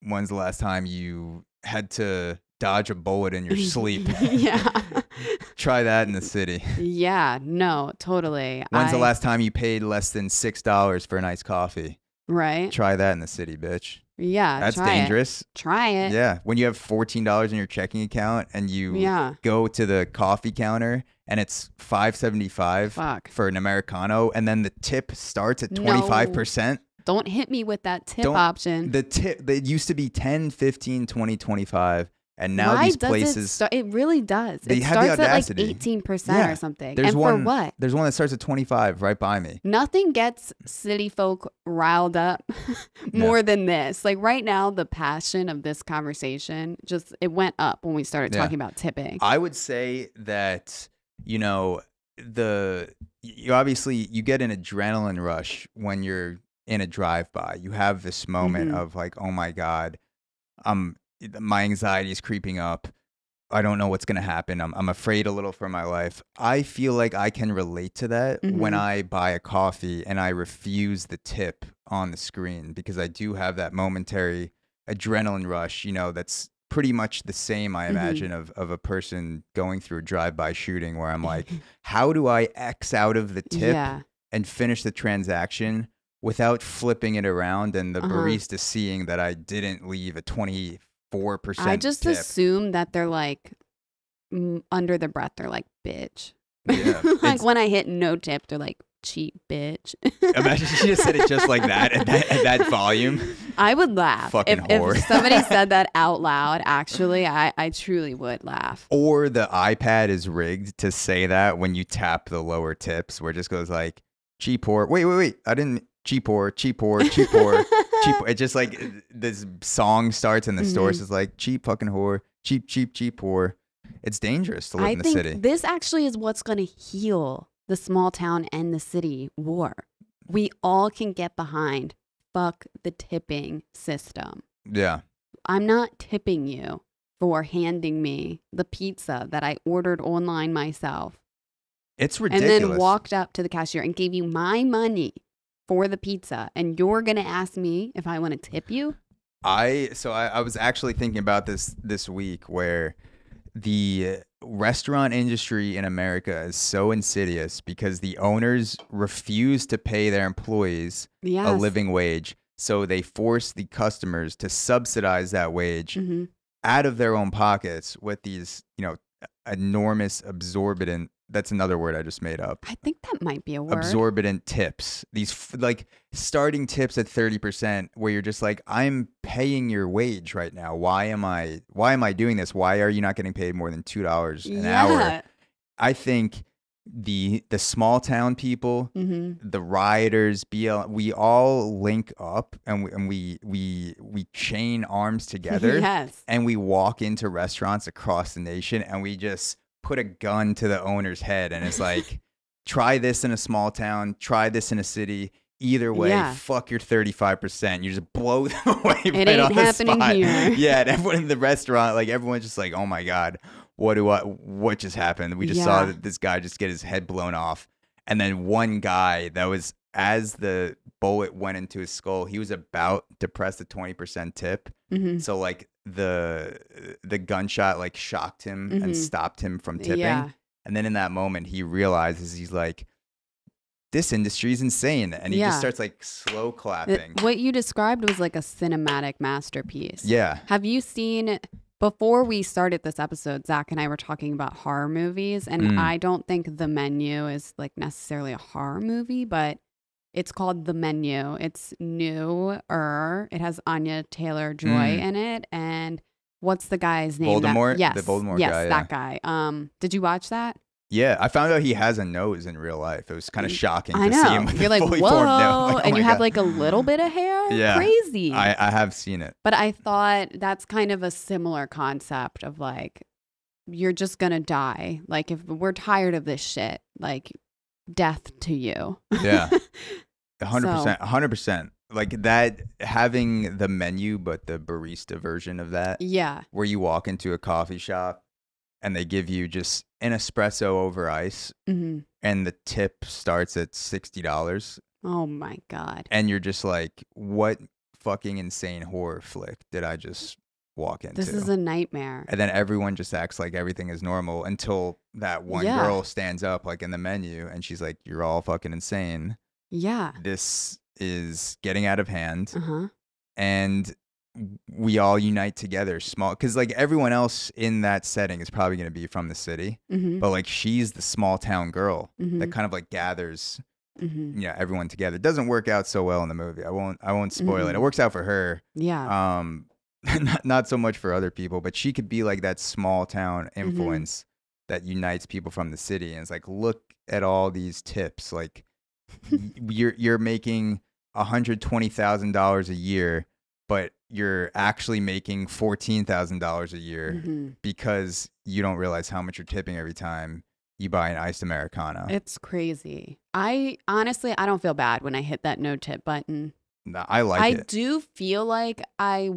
when's the last time you had to dodge a bullet in your sleep? Yeah. Try that in the city. Yeah, no, totally. When's the last time you paid less than $6 for an iced coffee? Right. Try that in the city, bitch. Yeah. That's dangerous. Try it. Yeah. When you have $14 in your checking account and you go to the coffee counter and it's $5.75 for an Americano, and then the tip starts at 25%. Don't hit me with that tip option. The tip, it used to be 10, 15, 20, 25. And now these places, it really does. They it have starts the audacity. at like 18% or something. There's and one, for what? There's one that starts at 25 right by me. Nothing gets city folk riled up more than this. Like right now, the passion of this conversation it went up when we started talking about tipping. I would say that, you know, you obviously you get an adrenaline rush when you're in a drive-by. You have this moment of like, oh my God, my anxiety is creeping up. I don't know what's going to happen. I'm afraid a little for my life. I feel like I can relate to that when I buy a coffee and I refuse the tip on the screen, because I do have that momentary adrenaline rush, you know, that's pretty much the same, I imagine, of a person going through a drive-by shooting, where I'm like, how do I X out of the tip and finish the transaction without flipping it around and the barista seeing that I didn't leave a 24% I just tip. assume that they're like, under their breath, they're like, bitch. Yeah, like when I hit no tip, they're like, cheap bitch. Imagine she just said it just like that at that volume. I would laugh. Fucking whore. If somebody said that out loud, actually, I truly would laugh. Or the iPad is rigged to say that when you tap the lower tips, where it just goes like, cheap whore. Wait. I didn't. Cheap whore. Cheap. It just like this song starts and the source is like, cheap fucking whore. Cheap whore. It's dangerous to live in the city. This actually is what's going to heal the small town and the city war. We all can get behind fuck the tipping system. Yeah. I'm not tipping you for handing me the pizza that I ordered online myself. It's ridiculous. And then walked up to the cashier and gave you my money for the pizza. And you're going to ask me if I want to tip you? I was actually thinking about this week, where the restaurant industry in America is so insidious because the owners refuse to pay their employees a living wage. So they force the customers to subsidize that wage out of their own pockets with these, you know, enormous, absorbent, that's another word I just made up. I think that might be a word. Absorbent tips. These like starting tips at 30%, where you're just like, I'm paying your wage right now. Why am I doing this? Why are you not getting paid more than $2 an hour? I think the small town people, the rioters, we all link up and we chain arms together and we walk into restaurants across the nation and we just put a gun to the owner's head, and it's like, try this in a small town, try this in a city. Either way, fuck your 35%. You just blow them away. It ain't happening here. Yeah, and everyone in the restaurant, like everyone's just like, oh my God, what just happened? We just saw this guy just get his head blown off. And then one guy that was, as the bullet went into his skull, he was about to press the 20% tip. So like the gunshot like shocked him and stopped him from tipping. And then in that moment, he realizes, he's like, this industry is insane. And he just starts like slow clapping. What you described was like a cinematic masterpiece. Yeah. Have you seen, before we started this episode, Zach and I were talking about horror movies, and I don't think The Menu is like necessarily a horror movie, but it's called The Menu. It's newer. It has Anya Taylor-Joy in it. And what's the guy's name? Voldemort? Yes. The Voldemort guy. Yes, that guy. Did you watch that? Yeah, I found out he has a nose in real life. It was kind of shocking to see him with You're a like, fully whoa, formed nose. Like, and you have like a little bit of hair? Yeah. Crazy. I have seen it. But I thought that's kind of a similar concept of like, you're just going to die. Like, if we're tired of this shit, like, death to you. Yeah. 100%. 100%. Like that, having The Menu, but the barista version of that. Yeah. Where you walk into a coffee shop and they give you just an espresso over ice, and the tip starts at $60. Oh my God. And you're just like, what fucking insane horror flick did I just walk into? This is a nightmare. And then everyone just acts like everything is normal until that one girl stands up like in the menu and she's like, you're all fucking insane. Yeah. This is getting out of hand. And we all unite together small, because like everyone else in that setting is probably going to be from the city, but like she's the small town girl that kind of like gathers everyone together. It doesn't work out so well in the movie. I won't spoil it. It works out for her. Yeah. Not so much for other people, but she could be like that small town influence that unites people from the city. And it's like, look at all these tips. Like you're making $120,000 a year, but you're actually making $14,000 a year because you don't realize how much you're tipping every time you buy an iced Americano. It's crazy. I don't feel bad when I hit that no tip button. No, I like it. I do feel like I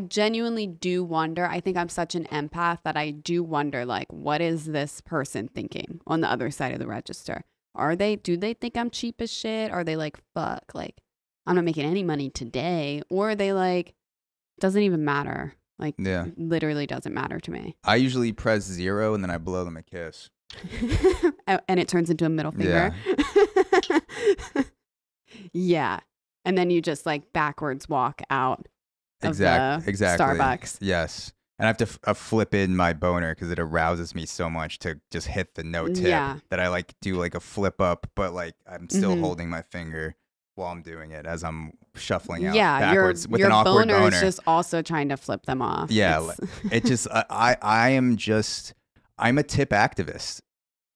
genuinely do wonder. I think I'm such an empath that I do wonder, like, what is this person thinking on the other side of the register? Do they think I'm cheap as shit? Are they like, fuck, like, I'm not making any money today? Or are they like, doesn't even matter. Like, literally doesn't matter to me. I usually press 0 and then I blow them a kiss. And it turns into a middle finger. Yeah. Yeah. And then you just like backwards walk out of the Starbucks. Yes. And I have to flip in my boner because it arouses me so much to just hit the no tip that I like do like a flip up, but like I'm still holding my finger while I'm doing it as I'm shuffling out backwards with an awkward boner. Your boner is just also trying to flip them off. Yeah. It just, I'm a tip activist.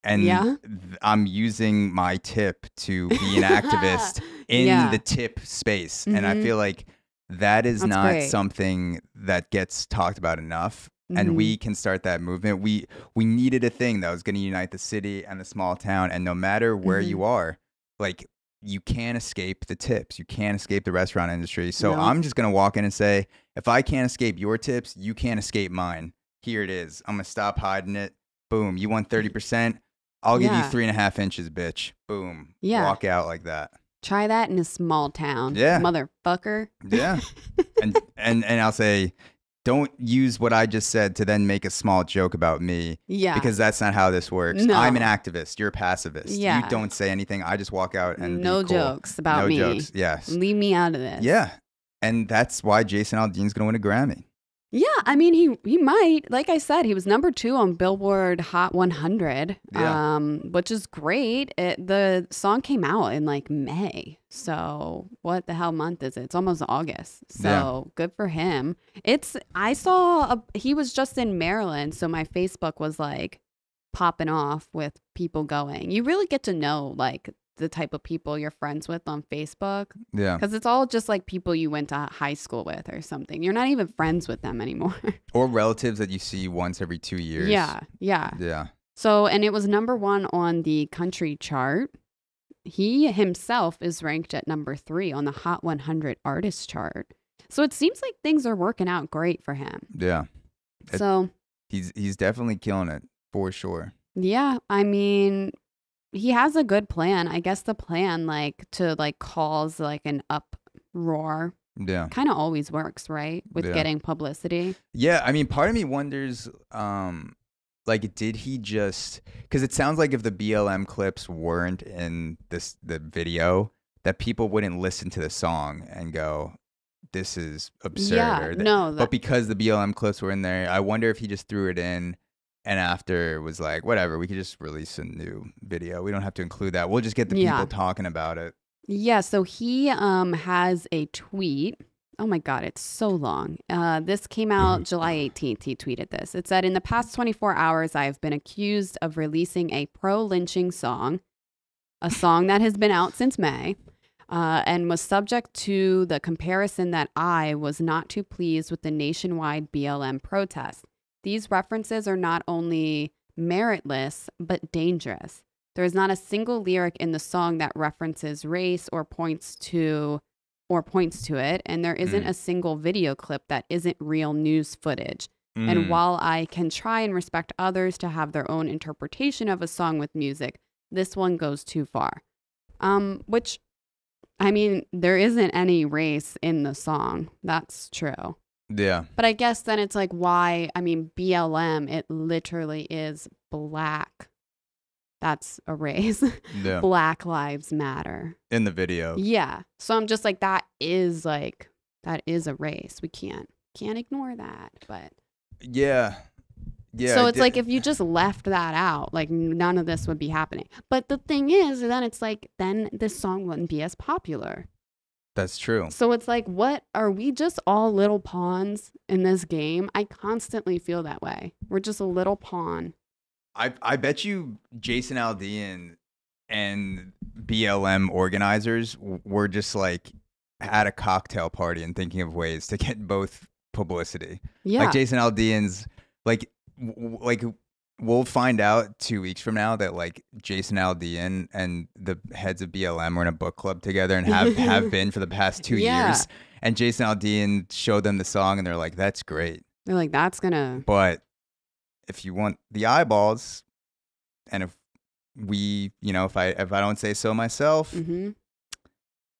And I'm using my tip to be an activist in the tip space. And I feel like that's not great. Something that gets talked about enough. And we can start that movement. We needed a thing that was going to unite the city and the small town. And no matter where you are, like, you can't escape the tips. You can't escape the restaurant industry. So I'm just going to walk in and say, if I can't escape your tips, you can't escape mine. Here it is. I'm going to stop hiding it. Boom. You want 30%? I'll give you 3.5 inches, bitch. Boom. Yeah. Walk out like that. Try that in a small town. Yeah. Motherfucker. Yeah. and I'll say, don't use what I just said to then make a small joke about me. Yeah. Because that's not how this works. No. I'm an activist. You're a pacifist. Yeah. You don't say anything. I just walk out and no be cool. jokes about me. No jokes. Yes. Leave me out of this. Yeah. And that's why Jason Aldean's going to win a Grammy. Yeah, I mean, he might. Like I said, he was #2 on Billboard Hot 100, which is great. The song came out in like May. So what the hell month is it? It's almost August. So good for him. He was just in Maryland. So my Facebook was like popping off with people going. You really get to know like the type of people you're friends with on Facebook. Yeah. Because it's all just like people you went to high school with or something. You're not even friends with them anymore. Or relatives that you see once every 2 years. Yeah. Yeah. Yeah. So, and it was #1 on the country chart. He himself is ranked at #3 on the Hot 100 artist chart. So it seems like things are working out great for him. Yeah. So he's definitely killing it for sure. Yeah. I mean, he has a good plan. I guess the plan like to like cause like an uproar kind of always works, right? With getting publicity. Yeah. I mean, part of me wonders, like, did he just, because it sounds like if the BLM clips weren't in the video, that people wouldn't listen to the song and go, this is absurd. Yeah, but because the BLM clips were in there, I wonder if he just threw it in. And after was like, whatever, we could just release a new video. We don't have to include that. We'll just get the people talking about it. Yeah, so he has a tweet. Oh my God, it's so long. This came out July 18th. He tweeted this. It said, in the past 24 hours, I have been accused of releasing a pro-lynching song, a song that has been out since May, and was subject to the comparison that I was not too pleased with the nationwide BLM protest. These references are not only meritless, but dangerous. There is not a single lyric in the song that references race or points to it, and there isn't a single video clip that isn't real news footage. And while I can try and respect others to have their own interpretation of a song with music, this one goes too far. Which, I mean, there isn't any race in the song. That's true. Yeah. But I guess then it's like, why? I mean, BLM, it literally is black. That's a race. Yeah. Black Lives Matter. In the video. Yeah. So I'm just like, that is a race. We can't ignore that. But yeah. Yeah. So it's like, if you just left that out, like none of this would be happening. But the thing is, then it's like, then this song wouldn't be as popular. That's true. So it's like, what, are we just all little pawns in this game? I constantly feel that way. We're just a little pawn. I bet you Jason Aldean and BLM organizers were just like at a cocktail party and thinking of ways to get both publicity. Yeah. Like Jason Aldean's, like we'll find out 2 weeks from now that like Jason Aldean and the heads of BLM were in a book club together and have been for the past 2 years. And Jason Aldean showed them the song and they're like, that's great. They're like, that's gonna. But if you want the eyeballs, and if we, if I don't say so myself,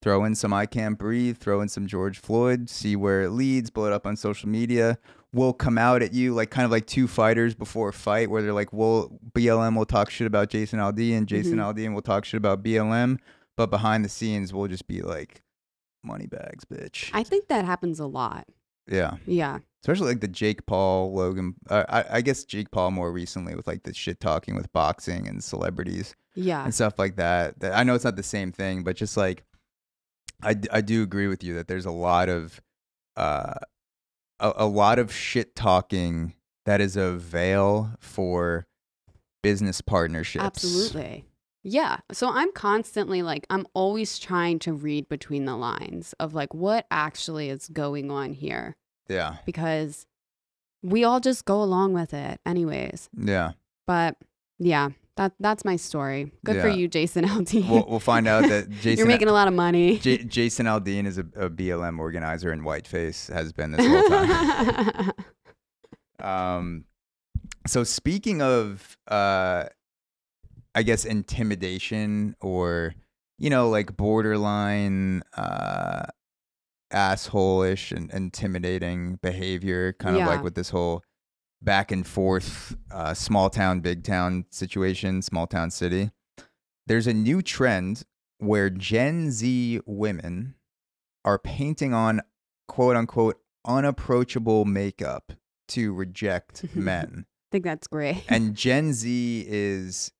throw in some I Can't Breathe, throw in some George Floyd, see where it leads, blow it up on social media. We'll come out at you like kind of like two fighters before a fight where they're like, well, BLM will talk shit about Jason Aldean, Jason Aldean will talk shit about BLM, but behind the scenes we'll just be like, money bags, bitch. I think that happens a lot. Yeah. Yeah. Especially like the Jake Paul, Logan. I guess Jake Paul more recently with like the shit talking with boxing and celebrities. Yeah. And stuff like that. I know it's not the same thing, but just like, I do agree with you that there's a lot of shit talking that is a veil for business partnerships. Absolutely. Yeah. So I'm constantly like, I'm always trying to read between the lines of like what actually is going on here. Yeah. Because we all just go along with it anyways. Yeah. But yeah, that's my story. Good for you, Jason Aldean. We'll find out that Jason... You're making a lot of money. Jason Aldean is a BLM organizer and whiteface, has been this whole time. So speaking of, I guess, intimidation or, like borderline... asshole-ish and intimidating behavior, kind of like with this whole back and forth small town, big town situation, small town city. There's a new trend where Gen Z women are painting on quote unquote unapproachable makeup to reject men. I think that's great. And Gen Z is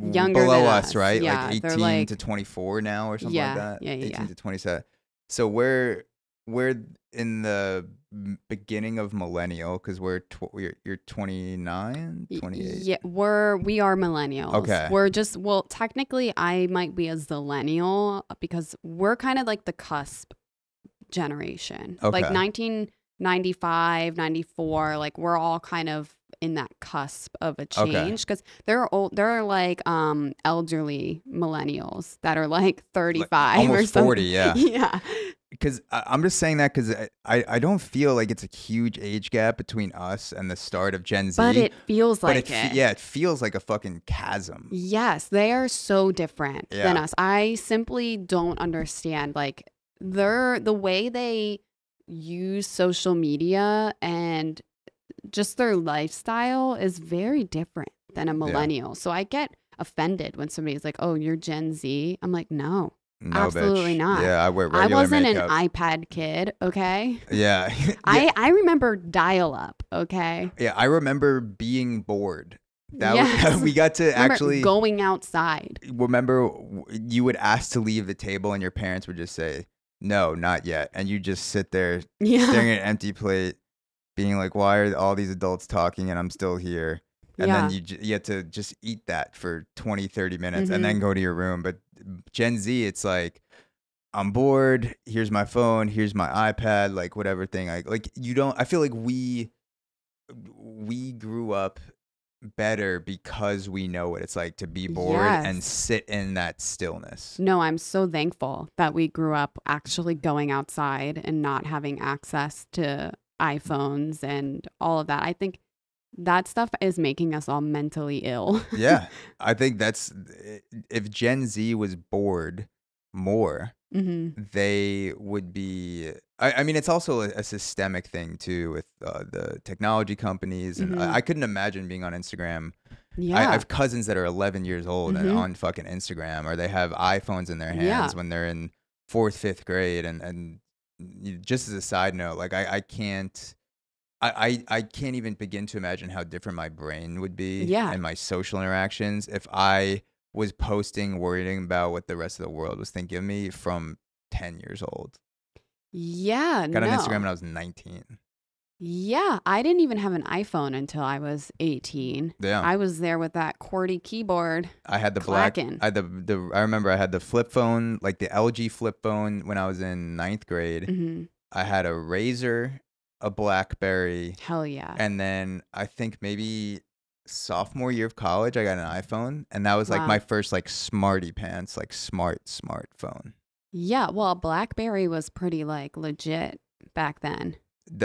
younger below than us, right? Yeah, like 18 to 24 now or something like that. Yeah. 18 to 27. So we're in the beginning of millennial because you're 29, 28. Yeah, we are millennials. Okay. We're just, well, technically I might be a zillennial because we're kind of like the cusp generation. Okay. Like 1995, 94, like we're all kind of in that cusp of a change because there are like elderly millennials that are like 35 like almost or something. 40, yeah. Yeah. Because I'm just saying that because I don't feel like it's a huge age gap between us and the start of Gen Z. But it feels like it. Yeah, it feels like a fucking chasm. Yes, they are so different than us. I simply don't understand. Like the way they use social media and just their lifestyle is very different than a millennial. Yeah. So I get offended when somebody's like, "Oh, you're Gen Z." I'm like, "No, absolutely bitch. Not." Yeah, I wear regular I wasn't makeup. an iPad kid, okay? Yeah. I remember dial-up, okay? Yeah, I remember being bored. Yes. We got to actually going outside. Remember, you would ask to leave the table, and your parents would just say, "No, not yet," and you just sit there staring at an empty plate, being like, "Why are all these adults talking and I'm still here?" And then you had to just eat that for 20, 30 minutes and then go to your room. But Gen Z, it's like, I'm bored. Here's my phone. Here's my iPad. Like whatever thing. Like you don't. I feel like we grew up better because we know what it's like to be bored and sit in that stillness. No, I'm so thankful that we grew up actually going outside and not having access to iPhones and all of that. I think that stuff is making us all mentally ill. Yeah. I think that's, if Gen Z was bored more, they would be, I mean, it's also a systemic thing too with the technology companies. And I couldn't imagine being on Instagram. Yeah. I have cousins that are 11 years old and on fucking Instagram, or they have iPhones in their hands when they're in 4th, 5th grade. And just as a side note, like I can't even begin to imagine how different my brain would be and my social interactions if I was posting, worrying about what the rest of the world was thinking of me from 10 years old. Yeah, Got on Instagram when I was 19. Yeah, I didn't even have an iPhone until I was 18. Yeah. I was there with that QWERTY keyboard. I had the clacking. I remember I had the flip phone, like the LG flip phone when I was in 9th grade. I had a Razor, a BlackBerry. Hell yeah. And then I think maybe sophomore year of college, I got an iPhone, and that was like my first like smarty pants, like smartphone. Yeah, well, BlackBerry was pretty like legit back then.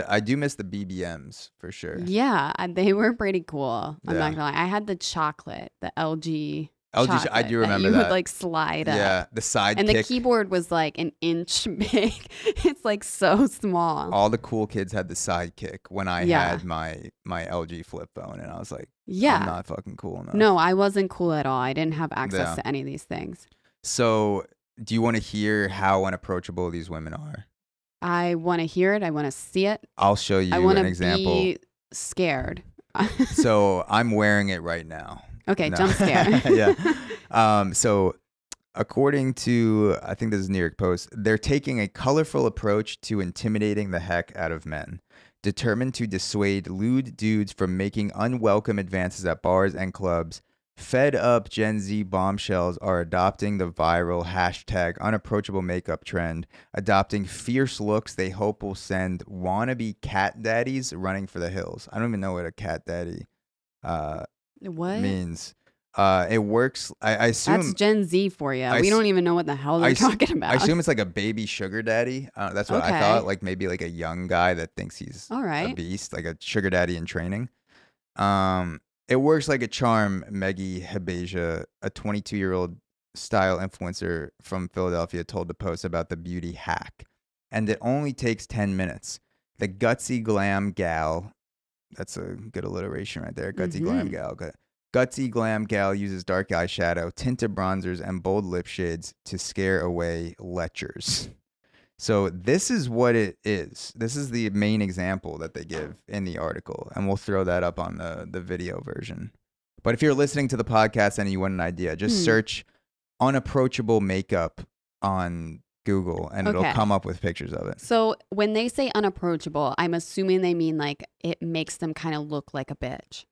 I do miss the BBMs for sure. Yeah, they were pretty cool. I'm not gonna lie. I had the chocolate, the LG. I do remember that. You that. would like slide up. Yeah, the sidekick. And the keyboard was like an inch big. It's like so small. All the cool kids had the sidekick when I had my LG flip phone, and I was like, I'm not fucking cool enough. No, I wasn't cool at all. I didn't have access to any of these things. So, do you want to hear how unapproachable these women are? I want to hear it. I want to see it. I'll show you an example. I want to be scared. So, I'm wearing it right now. Okay, jump scare. Yeah. So according to, I think this is New York Post, they're taking a colorful approach to intimidating the heck out of men, determined to dissuade lewd dudes from making unwelcome advances at bars and clubs. Fed up Gen Z bombshells are adopting the viral hashtag unapproachable makeup trend, adopting fierce looks they hope will send wannabe cat daddies running for the hills. I don't even know what a cat daddy means. It works. I assume that's Gen Z for you. We don't even know what the hell they're talking about. I assume it's like a baby sugar daddy. That's what I thought. Like maybe like a young guy that thinks he's a beast, like a sugar daddy in training. It works like a charm. Maggie Habasia, a 22-year-old style influencer from Philadelphia, told the Post about the beauty hack, and it only takes 10 minutes. The gutsy glam gal. That's a good alliteration right there. Gutsy glam gal. Gutsy glam gal uses dark eyeshadow, tinted bronzers, and bold lip shades to scare away lechers. So this is what it is. This is the main example that they give in the article, and we'll throw that up on the video version. But if you're listening to the podcast and you want an idea, just search unapproachable makeup on Google, and it'll come up with pictures of it. So when they say unapproachable, I'm assuming they mean like it makes them kind of look like a bitch.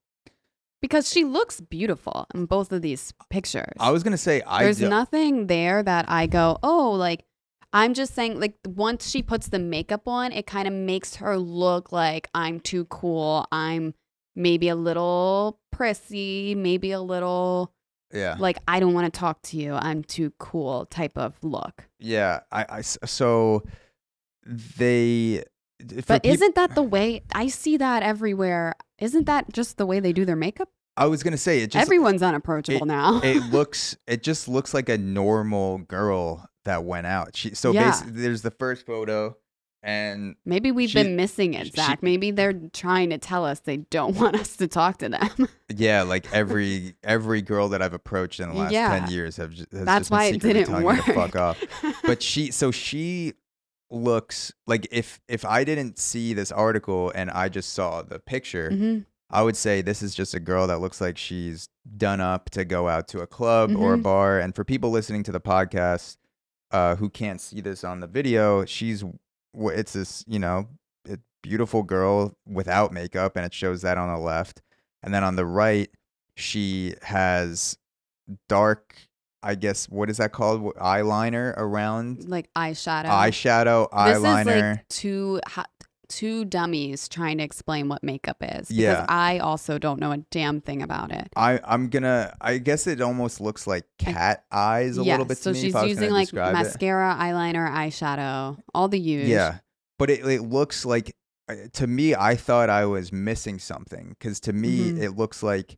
Because she looks beautiful in both of these pictures. I was going to say, there's nothing there that I go, oh, like, I'm just saying, like, once she puts the makeup on, it kind of makes her look like I'm too cool. I'm maybe a little prissy, maybe a little, like, I don't want to talk to you. I'm too cool type of look. Yeah. So they... But isn't that the way? I see that everywhere. Isn't that just the way they do their makeup? I was going to say, everyone's unapproachable now. It just looks like a normal girl that went out. Basically, there's the first photo, and maybe we've been missing it, Zach. Maybe they're trying to tell us they don't want us to talk to them. Yeah, like every girl that I've approached in the last 10 years has that's just why been it didn't work. To fuck off. But she looks like, if I didn't see this article and I just saw the picture, I would say this is just a girl that looks like she's done up to go out to a club or a bar. And for people listening to the podcast who can't see this on the video, it's this, a beautiful girl without makeup, and it shows that on the left. And then on the right, she has dark, I guess, what is that called? Eyeliner around? Like eyeshadow, eyeliner. This is like two dummies trying to explain what makeup is. Because I also don't know a damn thing about it. I guess it almost looks like cat eyes a little bit to me. So she's using like mascara, eyeliner, eyeshadow, all the use. Yeah. But it looks like to me, I thought I was missing something because to me, Mm-hmm. it looks like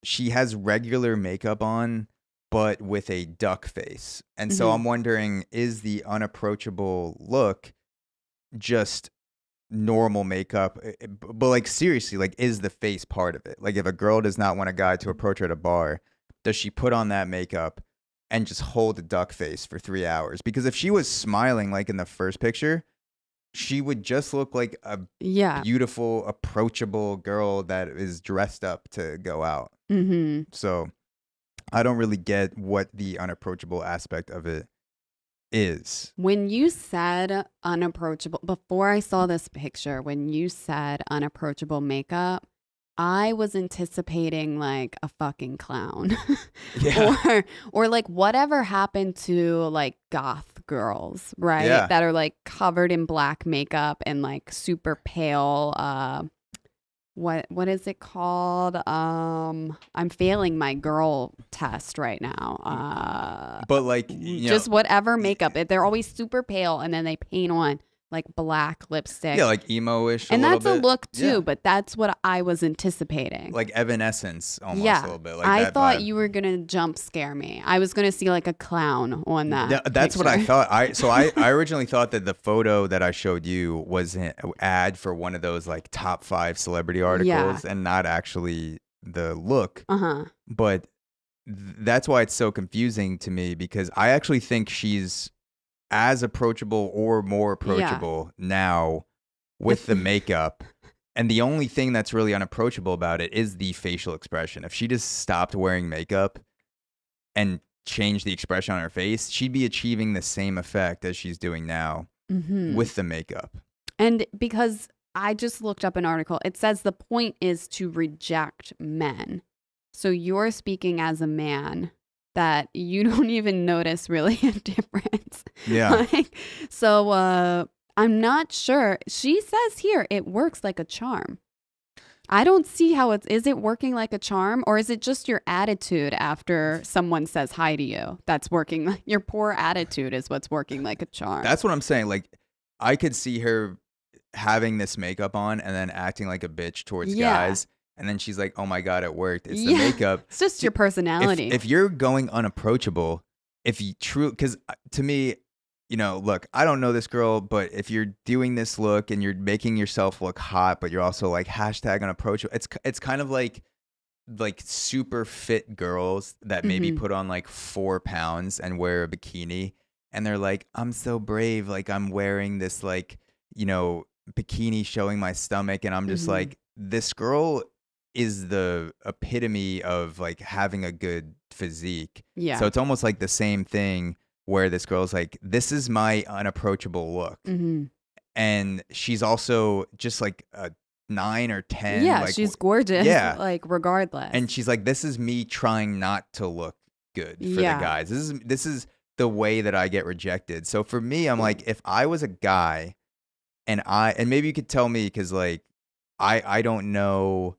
she has regular makeup on, but with a duck face. And so Mm-hmm. I'm wondering, is the unapproachable look just normal makeup? But like seriously, like is the face part of it? Like if a girl does not want a guy to approach her at a bar, does she put on that makeup and just hold a duck face for 3 hours? Because if she was smiling like in the first picture, she would just look like a Yeah. beautiful, approachable girl that is dressed up to go out. Mm-hmm. So I don't really get what the unapproachable aspect of it is. When you said unapproachable, before I saw this picture, when you said unapproachable makeup, I was anticipating like a fucking clown. Yeah. or like whatever happened to like goth girls, right? Yeah. That are like covered in black makeup and like super pale. What is it called? I'm failing my girl test right now. But like just whatever makeup. They're always super pale and then they paint on like black lipstick. Yeah, like emo-ish. And that's a a look too, but that's what I was anticipating. Like Evanescence almost a little bit. Like I that thought vibe. you were gonna jump scare me. I was gonna see like a clown on that. That's what I picture. thought. I originally thought that the photo that I showed you was an ad for one of those like top 5 celebrity articles and not actually the look. But that's why it's so confusing to me, because I actually think she's as approachable or more approachable now with the makeup. And the only thing that's really unapproachable about it is the facial expression. If she just stopped wearing makeup and changed the expression on her face, she'd be achieving the same effect as she's doing now with the makeup. And because I just looked up an article, it says the point is to reject men. So you're speaking as a man that you don't even notice really a difference. Yeah. So I'm not sure. She says here it works like a charm. I don't see how is it working like a charm, or is it just your attitude after someone says hi to you that's working? Your poor attitude is what's working like a charm. That's what I'm saying. Like I could see her having this makeup on and then acting like a bitch towards guys. And then she's like, oh my God, it worked. It's the makeup. It's just your personality. If you're going unapproachable, if you because to me, look, I don't know this girl, but if you're doing this look and you're making yourself look hot, but you're also like hashtag unapproachable, it's kind of like super fit girls that maybe put on like 4 pounds and wear a bikini. And they're like, I'm so brave. Like I'm wearing this like, bikini showing my stomach. And I'm just like, this girl is the epitome of like having a good physique. Yeah. So it's almost like the same thing where this girl's like, this is my unapproachable look. And she's also just like a 9 or 10. Yeah, like, she's gorgeous. Yeah. Like regardless. And she's like, this is me trying not to look good for the guys. This is the way that I get rejected. So for me, I'm like, if I was a guy and maybe you could tell me, because like I don't know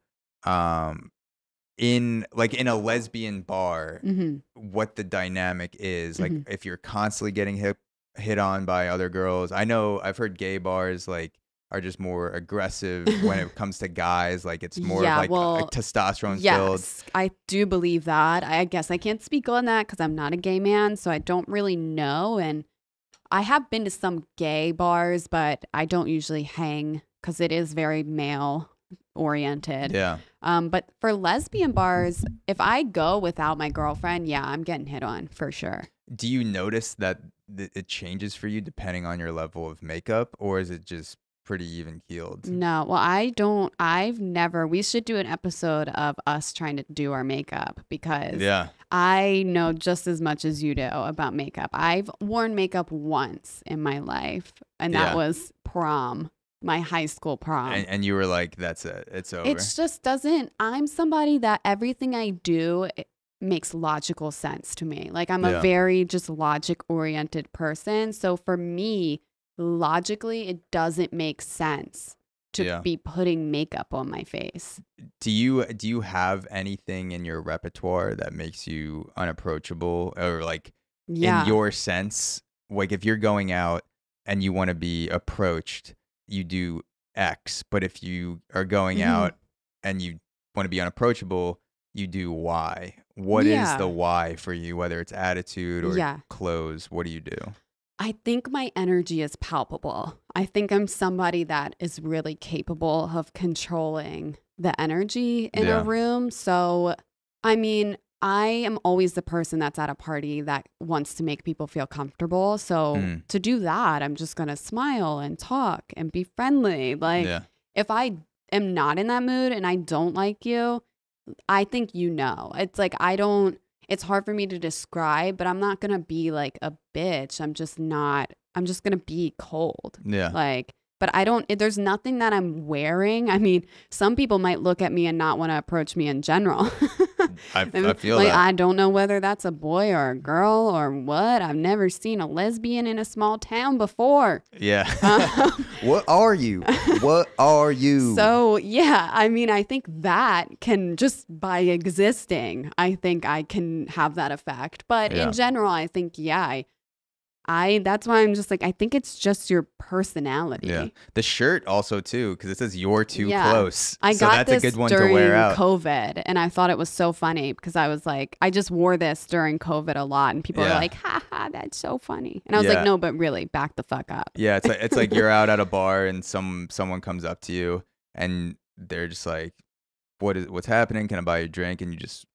in a lesbian bar what the dynamic is, like if you're constantly getting hit on by other girls. I know I've heard gay bars like are just more aggressive when it comes to guys, like it's more of like testosterone filled. I do believe that. I guess I can't speak on that because I'm not a gay man, so I don't really know. And I have been to some gay bars, but I don't usually hang because it is very male oriented. Yeah. But for lesbian bars, if I go without my girlfriend, I'm getting hit on for sure. Do you notice that it changes for you depending on your level of makeup, or is it just pretty even keeled? No, well, we should do an episode of us trying to do our makeup, because I know just as much as you do about makeup. I've worn makeup once in my life, and that was prom. My high school prom. And you were like, that's it. It's over. It just doesn't. I'm somebody that everything I do makes logical sense to me. Like I'm a very just logic oriented person. So for me, logically, it doesn't make sense to be putting makeup on my face. Do you have anything in your repertoire that makes you unapproachable, or like in your sense, like if you're going out and you want to be approached, you do X, but if you are going out and you want to be unapproachable, you do Y. What is the Y for you, whether it's attitude or clothes? What do you do? I think my energy is palpable. I think I'm somebody that is really capable of controlling the energy in a room. So, I mean, I am always the person that's at a party that wants to make people feel comfortable. So to do that, I'm just going to smile and talk and be friendly. Like if I am not in that mood and I don't like you, I think it's like it's hard for me to describe, but I'm not going to be like a bitch. I'm just going to be cold. Yeah. Like, but there's nothing that I'm wearing. I mean, some people might look at me and not want to approach me in general. I feel like, that. I don't know whether that's a boy or a girl or what. I've never seen a lesbian in a small town before. Yeah. What are you? What are you? So, yeah, I mean, I think that can just by existing, I think I can have that effect. But in general, I think, that's why I'm just like, I think it's just your personality. Yeah. The shirt also too, because it says you're too close. I got that's this a good one during to wear out. COVID, and I thought it was so funny because I was like, I just wore this during COVID a lot, and people were like, ha ha, that's so funny. And I was like, no, but really, back the fuck up. Yeah, it's like you're out at a bar and someone comes up to you and they're just like, what's happening? Can I buy you a drink? And you just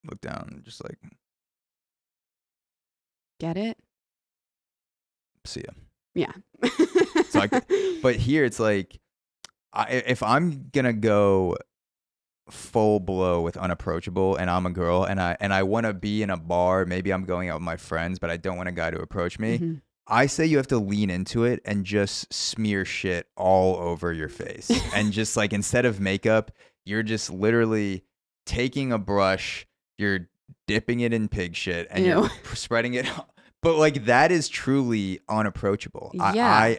look down and just like, get it? See ya. Yeah. But here it's like, if I'm gonna go full blow with Unapproachable and I'm a girl and I want to be in a bar, maybe I'm going out with my friends, but I don't want a guy to approach me. I say you have to lean into it and just smear shit all over your face. And just like, instead of makeup, you're just literally taking a brush, you're dipping it in pig shit and you're spreading it. But like, that is truly unapproachable. Yeah.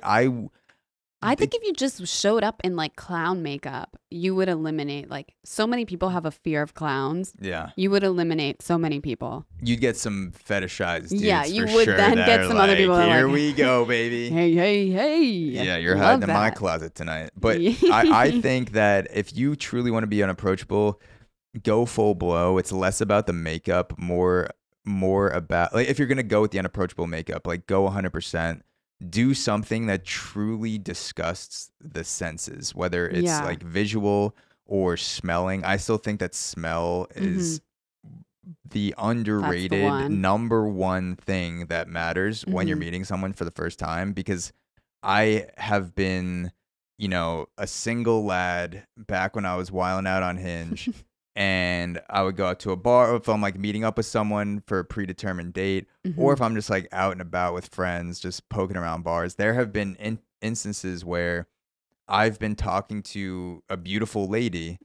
I think if you just showed up in like clown makeup, you would eliminate, like, so many people have a fear of clowns. Yeah. You would eliminate so many people. You'd get some fetishized dudes. Yeah, you would then get some other people. Here we go, baby. Hey. Yeah, you're hiding in my closet tonight. But I think that if you truly want to be unapproachable, go full blow. It's less about the makeup, more about, like, if you're gonna go with the unapproachable makeup, like, go 100%. Do something that truly disgusts the senses, whether it's like visual or smelling. I still think that smell is the underrated number one thing that matters when you're meeting someone for the first time, because I have been, a single lad back when I was wilding out on Hinge. And I would go out to a bar, or if I'm like meeting up with someone for a predetermined date, or if I'm just like out and about with friends, just poking around bars. There have been instances where I've been talking to a beautiful lady,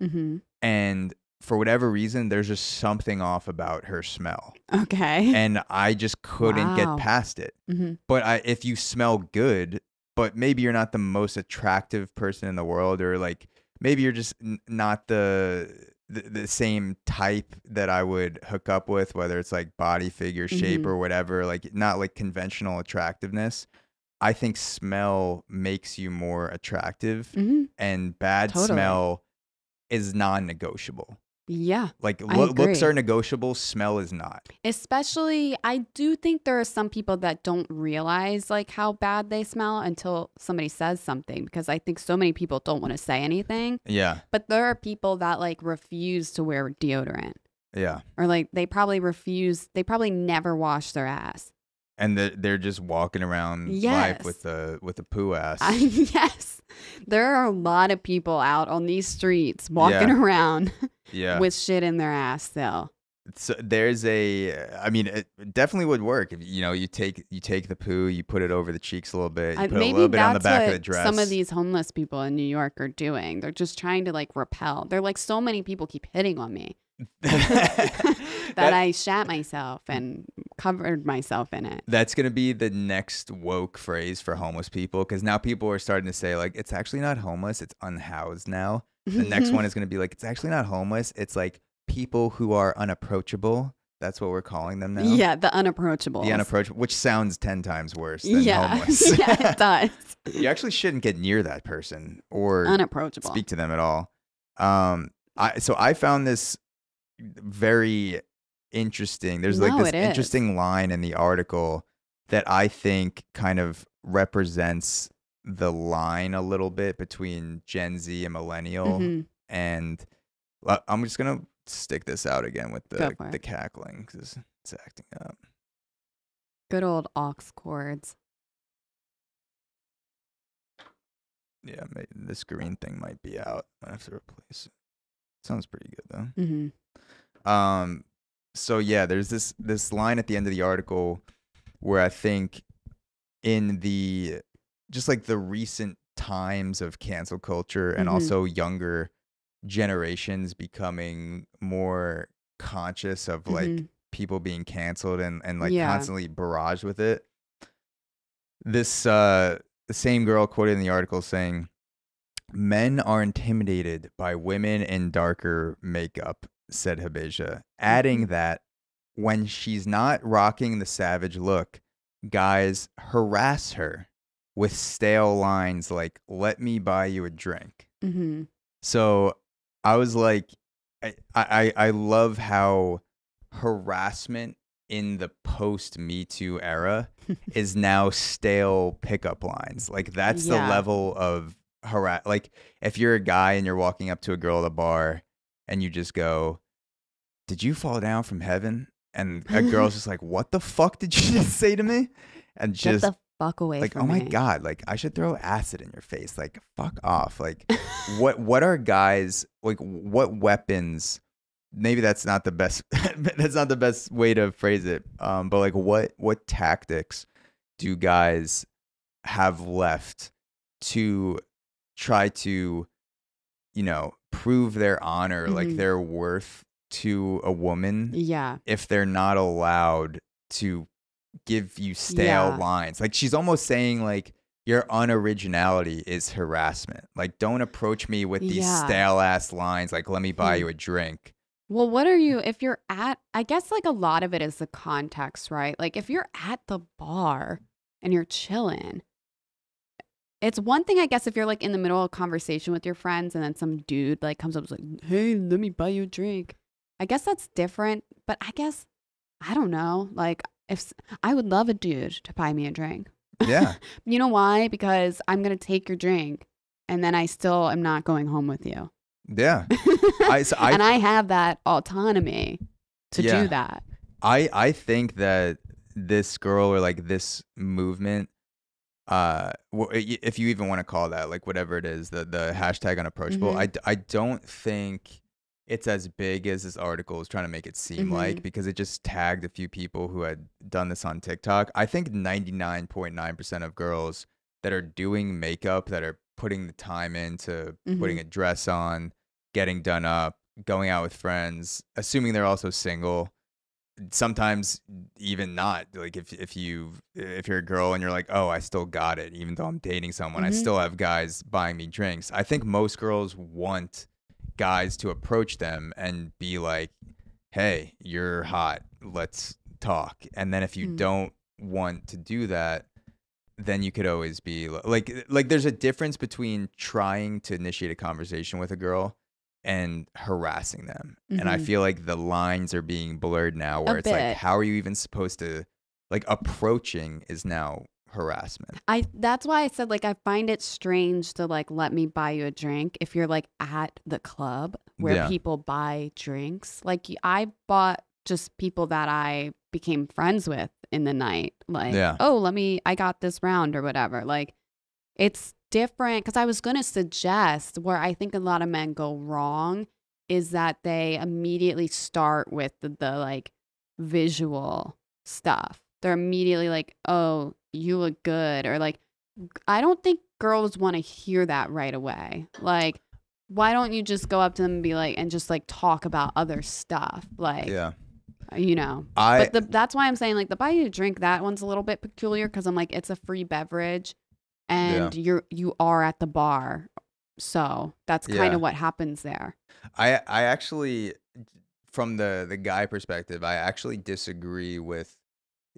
and for whatever reason, there's just something off about her smell. Okay. And I just couldn't get past it. But if you smell good, but maybe you're not the most attractive person in the world, or like maybe you're just not the same type that I would hook up with, whether it's like body, figure, shape, or whatever, like not like conventional attractiveness. I think smell makes you more attractive, and bad smell is non-negotiable. Yeah. Like looks are negotiable, smell is not. Especially, I do think there are some people that don't realize like how bad they smell until somebody says something, because I think so many people don't want to say anything. Yeah. But there are people that like refuse to wear deodorant. Yeah. Or like they probably never wash their ass. And they're just walking around life with a poo ass. Yes. There are a lot of people out on these streets walking around with shit in their ass still. So I mean, it definitely would work if you take the poo, you put it over the cheeks a little bit, you put a little bit on the back of the dress. Some of these homeless people in New York are doing. They're just trying to like repel. They're like, so many people keep hitting on me. that I shat myself and covered myself in it. That's going to be the next woke phrase for homeless people, because now people are starting to say like, it's actually not homeless, it's unhoused now. The next one is going to be like, it's actually not homeless, it's like people who are unapproachable. That's what we're calling them now. Yeah, the unapproachable. The unapproachable, which sounds 10 times worse than homeless. Yeah, it does. You actually shouldn't get near that person or unapproachable. Speak to them at all. So I found this very interesting. There's like this interesting line in the article that I think kind of represents the line a little bit between Gen Z and millennial. And I'm just going to stick this out again with the cackling because it's acting up. Good old aux cords. Yeah, this green thing might be out. I have to replace it. Sounds pretty good though. So yeah, there's this line at the end of the article where I think in the just like the recent times of cancel culture and also younger generations becoming more conscious of like people being canceled and like constantly barraged with it. This the same girl quoted in the article saying, "Men are intimidated by women in darker makeup," said Habesha, adding that when she's not rocking the savage look, guys harass her with stale lines like, "Let me buy you a drink." So I was like, I love how harassment in the post Me Too era is now stale pickup lines. Like that's the level of like if you're a guy and you're walking up to a girl at a bar and you just go, "Did you fall down from heaven?" And a girl's just like, "What the fuck did you just say to me?" And just get the fuck away like, from "Oh my me. God, like I should throw acid in your face." Like, fuck off. Like what are guys like, what weapons? Maybe that's not the best that's not the best way to phrase it. But like what tactics do guys have left to try to, you know, prove their honor, like their worth to a woman if they're not allowed to give you stale lines? Like she's almost saying like your unoriginality is harassment. Like don't approach me with these stale ass lines like, "Let me buy you a drink." Well, what are you, if you're at, I guess like a lot of it is the context, right? Like if you're at the bar and you're chilling, it's one thing, I guess, if you're like in the middle of a conversation with your friends and then some dude like comes up and is like, "Hey, let me buy you a drink." I guess that's different, but I guess, I don't know. Like if I would love a dude to buy me a drink. Yeah. You know why? Because I'm going to take your drink and then I still am not going home with you. Yeah. And I have that autonomy to do that. I think that this girl or like this movement, if you even want to call that, like whatever it is, the hashtag unapproachable, I don't think it's as big as this article is trying to make it seem like, because it just tagged a few people who had done this on TikTok. I think 99.9% of girls that are doing makeup, that are putting the time into putting a dress on, getting done up, going out with friends, assuming they're also single, sometimes even not, like if you're a girl and you're like, "Oh, I still got it even though I'm dating someone, I still have guys buying me drinks." I think most girls want guys to approach them and be like, "Hey, you're hot, let's talk." And then if you don't want to do that, then you could always be like there's a difference between trying to initiate a conversation with a girl and harassing them. And I feel like the lines are being blurred now, where it's like, how are you even supposed to, like, approaching is now harassment. That's why I said, like, I find it strange to like, "Let me buy you a drink" if you're like at the club where people buy drinks. Like I bought just people that I became friends with in the night, like, "Oh, I got this round," or whatever. Like it's different, because I was going to suggest where I think a lot of men go wrong is that they immediately start with the like visual stuff. They're immediately like, "Oh, you look good," or like, I don't think girls want to hear that right away. Like, why don't you just go up to them and be like, and just like talk about other stuff? Like, you know, but that's why I'm saying like the buy you a drink, that one's a little bit peculiar, because I'm like, it's a free beverage and you are at the bar. So that's kind of what happens there. I actually, from the guy perspective, I actually disagree with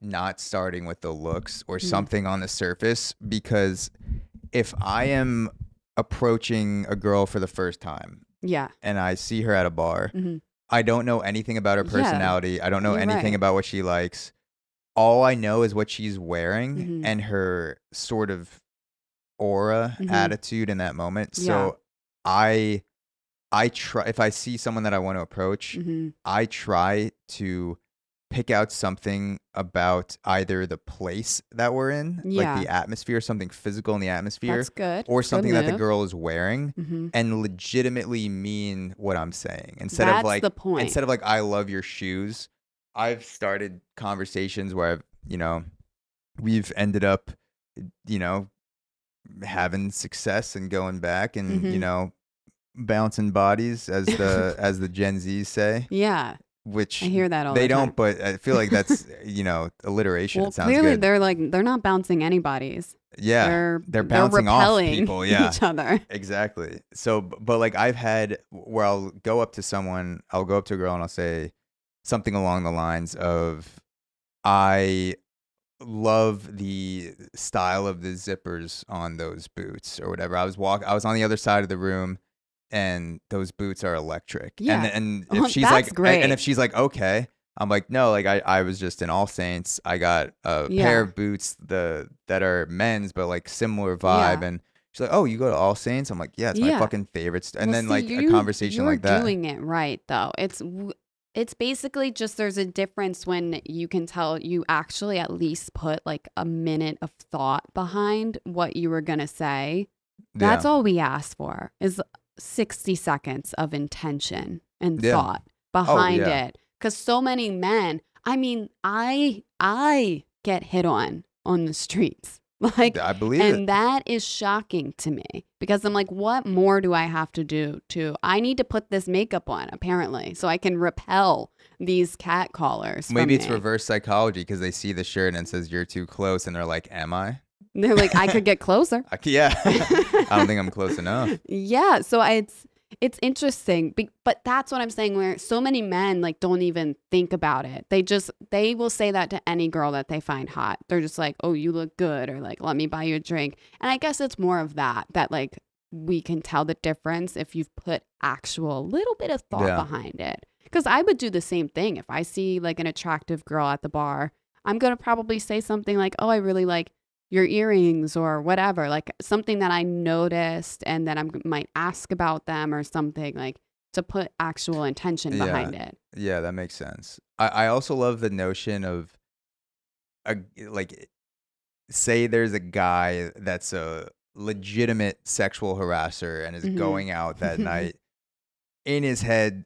not starting with the looks or something on the surface, because if I am approaching a girl for the first time, and I see her at a bar, I don't know anything about her personality. I don't know anything about what she likes. All I know is what she's wearing and her sort of aura, attitude in that moment. So I try, if I see someone that I want to approach, I try to pick out something about either the place that we're in, like the atmosphere, something physical in the atmosphere. That's good. Or something that the girl is wearing, and legitimately mean what I'm saying. Instead of like, the point. Instead of like, I love your shoes. I've started conversations where we've ended up, having success and going back and, bouncing bodies, as the Gen Zs say. Yeah. Which I hear that all the time. They don't, but I feel like that's, alliteration. Well, it sounds clearly good. they're not bouncing anybody's. Yeah. They're bouncing off people. Yeah. Each other. Exactly. So, but like I've had where I'll go up to a girl and I'll say something along the lines of, I love the style of the zippers on those boots or whatever. I was on the other side of the room, and those boots are electric. Yeah. And if she's like, great. And if she's like, okay, I'm like, no, like I was just in All Saints. I got a pair of boots that are men's, but like similar vibe. And she's like, oh, you go to All Saints? I'm like, yeah, it's my fucking favorite. And then like a conversation like that. You're doing it right though. It's basically just, there's a difference when you can tell you actually at least put like a minute of thought behind what you were going to say. That's all we ask for, is 60 seconds of intention and thought behind it. Because so many men, I mean, I get hit on the streets. Like, I believe it. And that is shocking to me, because I'm like, what more do I have to do I need to put this makeup on, apparently, so I can repel these cat callers. Maybe it's reverse psychology, because they see the shirt and it says you're too close, and they're like, am I? They're like, I could get closer. Yeah. I don't think I'm close enough. Yeah. So it's interesting, but that's what I'm saying, where so many men like don't even think about it. They will say that to any girl that they find hot. They're just like, oh, you look good, or like, let me buy you a drink. And I guess it's more of that like we can tell the difference if you've put actual little bit of thought behind it. Because I would do the same thing. If I see like an attractive girl at the bar, I'm going to probably say something like, oh, I really like your earrings, or whatever, like something that I noticed, and then I might ask about them or something, like to put actual intention behind it. Yeah, that makes sense. I also love the notion of say there's a guy that's a legitimate sexual harasser and is going out that night in his head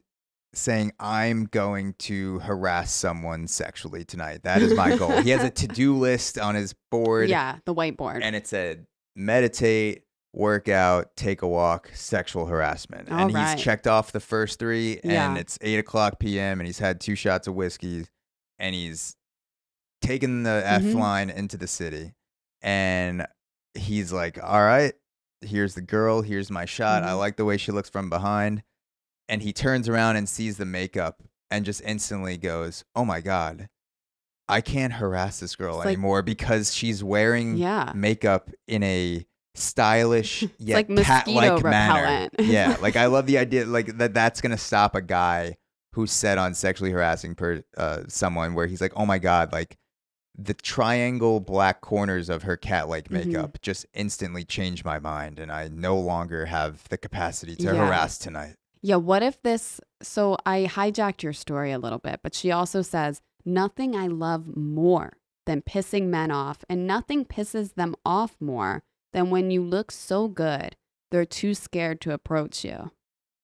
saying, I'm going to harass someone sexually tonight. That is my goal. He has a to-do list on his board. Yeah, the whiteboard. And it said, meditate, work out, take a walk, sexual harassment. And he's checked off the first 3, and it's 8:00 p.m. and he's had 2 shots of whiskey, and he's taken the F line into the city. And he's like, all right, here's the girl, here's my shot. I like the way she looks from behind. And he turns around and sees the makeup and just instantly goes, oh my God, I can't harass this girl anymore, because she's wearing makeup in a stylish yet cat-like manner. Yeah, like I love the idea like that's going to stop a guy who's set on sexually harassing someone, where he's like, oh my God, like the triangle black corners of her cat-like makeup just instantly changed my mind, and I no longer have the capacity to harass tonight. Yeah, what if so I hijacked your story a little bit, but she also says, nothing I love more than pissing men off, and nothing pisses them off more than when you look so good, they're too scared to approach you.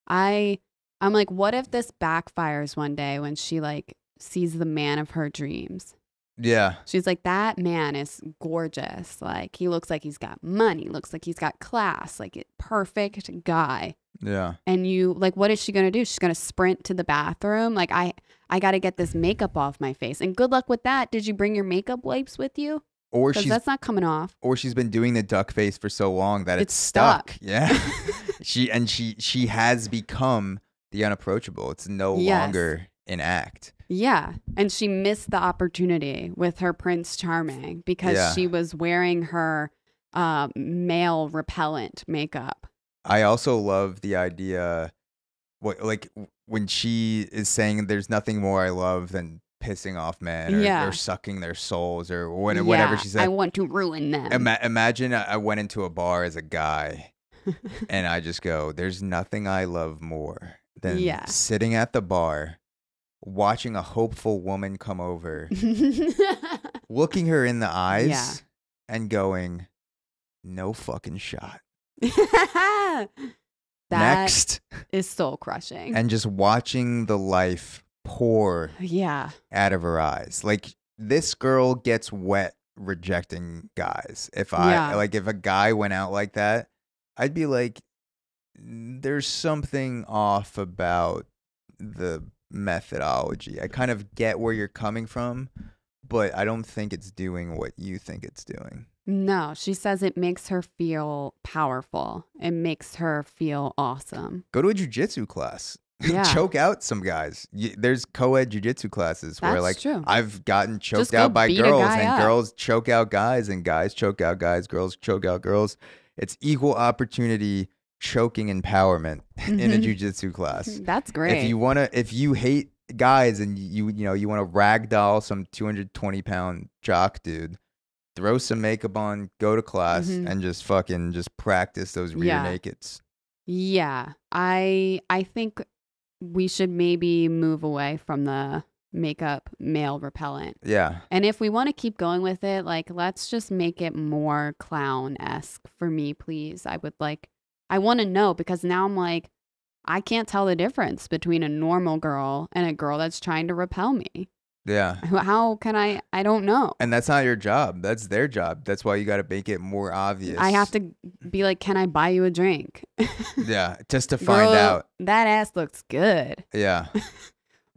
I'm like, what if this backfires one day when she like sees the man of her dreams? Yeah. She's like, that man is gorgeous. Like, he looks like he's got money, looks like he's got class, like perfect guy. Yeah. And you like, what is she going to do? She's going to sprint to the bathroom. Like, I got to get this makeup off my face. And good luck with that. Did you bring your makeup wipes with you? Or that's not coming off. Or she's been doing the duck face for so long that it's stuck. Yeah. she has become the unapproachable. It's no longer enact. Yeah. And she missed the opportunity with her Prince Charming because she was wearing her male repellent makeup. I also love the idea, like when she is saying there's nothing more I love than pissing off men or sucking their souls or whatever she said. I want to ruin them. Imagine I went into a bar as a guy and I just go, there's nothing I love more than sitting at the bar, watching a hopeful woman come over, looking her in the eyes and going, no fucking shot. Next is soul crushing. And just watching the life pour out of her eyes. Like, this girl gets wet rejecting guys. If if a guy went out like that, I'd be like, there's something off about the methodology. I kind of get where you're coming from, but I don't think it's doing what you think it's doing. No, she says it makes her feel powerful. It makes her feel awesome. Go to a jiu-jitsu class. Choke out some guys. There's co-ed jiu-jitsu classes where I've gotten choked out by girls and girls choke out guys and guys choke out guys, girls choke out girls. It's equal opportunity choking empowerment in a jiu-jitsu class. That's great. If you hate guys and you want to ragdoll some 220-pound jock dude, throw some makeup on, go to class, and just practice those rear nakeds. Yeah. I think we should maybe move away from the makeup male repellent. Yeah. And if we want to keep going with it, like, let's just make it more clown-esque for me, please. I want to know, because now I'm like, I can't tell the difference between a normal girl and a girl that's trying to repel me. Yeah. How can I don't know. And that's not your job. That's their job. That's why you got to make it more obvious. I have to be like, can I buy you a drink? Yeah. Just to find out. That ass looks good. Yeah.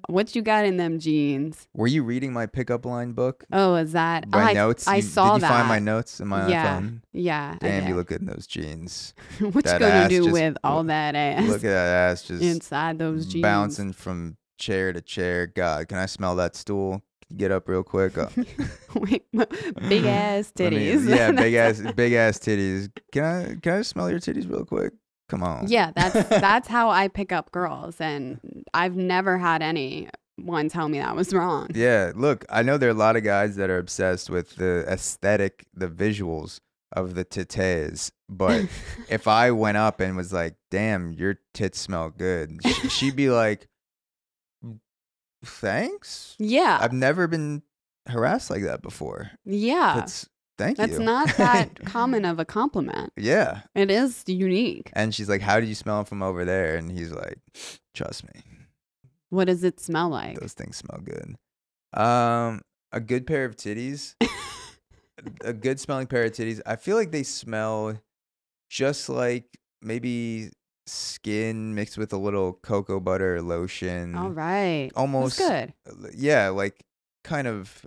What you got in them jeans? Were you reading my pickup line book? Oh, is that? My notes? I saw that. Did you find my notes in my iPhone? Yeah. Damn, you look good in those jeans. What you gonna do with all that ass? Look at that ass just inside those jeans. Bouncing from chair to chair. God, can I smell that stool? Get up real quick. Wait, big ass titties. Big ass titties. Can I smell your titties real quick? Come on. Yeah, that's how I pick up girls, and I've never had anyone tell me that was wrong. Yeah, look, I know there are a lot of guys that are obsessed with the aesthetic, the visuals of the titties, but if I went up and was like, "Damn, your tits smell good," she'd be like, "Thanks." Yeah, I've never been harassed like that before. Yeah, Thank you. That's not that common of a compliment. Yeah. It is unique. And she's like, how do you smell from over there? And he's like, trust me. What does it smell like? Those things smell good. A good pair of titties. A good smelling pair of titties. I feel like they smell just like maybe skin mixed with a little cocoa butter lotion. All right. Almost. That's good. Yeah, like kind of...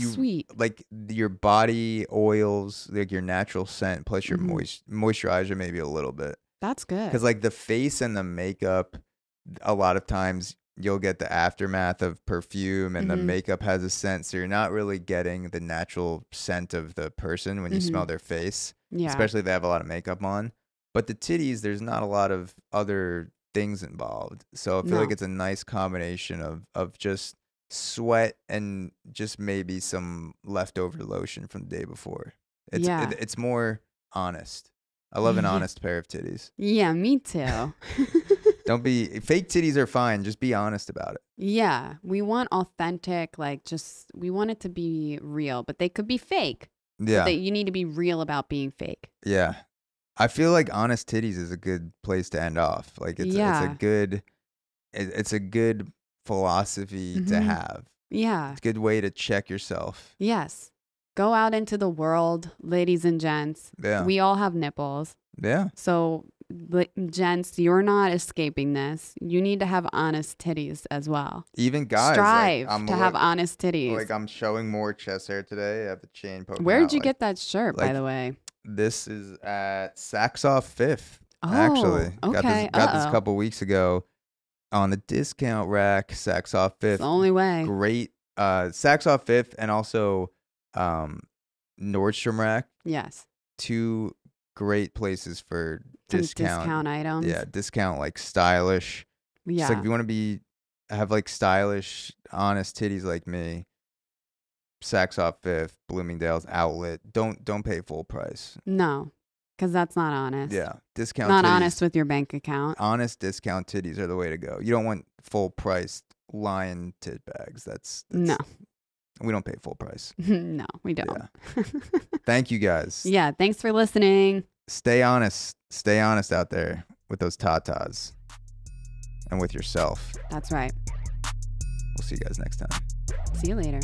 sweet, like your body oils, like your natural scent plus your moisturizer maybe a little bit. That's good, because like the face and the makeup, a lot of times you'll get the aftermath of perfume and the makeup has a scent, so you're not really getting the natural scent of the person when you smell their face, especially if they have a lot of makeup on. But the titties, there's not a lot of other things involved, so I feel like it's a nice combination of just sweat and just maybe some leftover lotion from the day before. It's more honest. I love an honest pair of titties. Yeah, me too. Don't be fake titties are fine. Just be honest about it. Yeah, we want authentic, we want it to be real, but they could be fake. Yeah, you need to be real about being fake. Yeah, I feel like honest titties is a good place to end off. Like it's a good philosophy to have. Yeah. It's a good way to check yourself. Yes. Go out into the world, ladies and gents. Yeah. We all have nipples. Yeah. So, gents, you're not escaping this. You need to have honest titties as well. Even guys. Strive to have honest titties. Like, I'm showing more chest hair today. I have the chain poking Where out. did you get that shirt, by the way? This is at Saks Off 5th, Oh, actually. Okay. Got this a couple weeks ago. on the discount rack. Saks Off Fifth. It's the only way. Great. Saks Off Fifth and also Nordstrom Rack. Yes. 2 great places for Some discount items. Yeah, discount like stylish. Yeah. Just like if you want to have like stylish, honest titties like me, Saks Off Fifth, Bloomingdale's, Outlet. Don't pay full price. No, because that's not honest. Yeah, discount. Not titties, honest with your bank account. Honest discount titties are the way to go. You don't want full priced lion tit bags. That's no. We don't pay full price. No, we don't. Yeah. Thank you guys. Yeah, thanks for listening. Stay honest. Stay honest out there with those tatas and with yourself. That's right. We'll see you guys next time. See you later.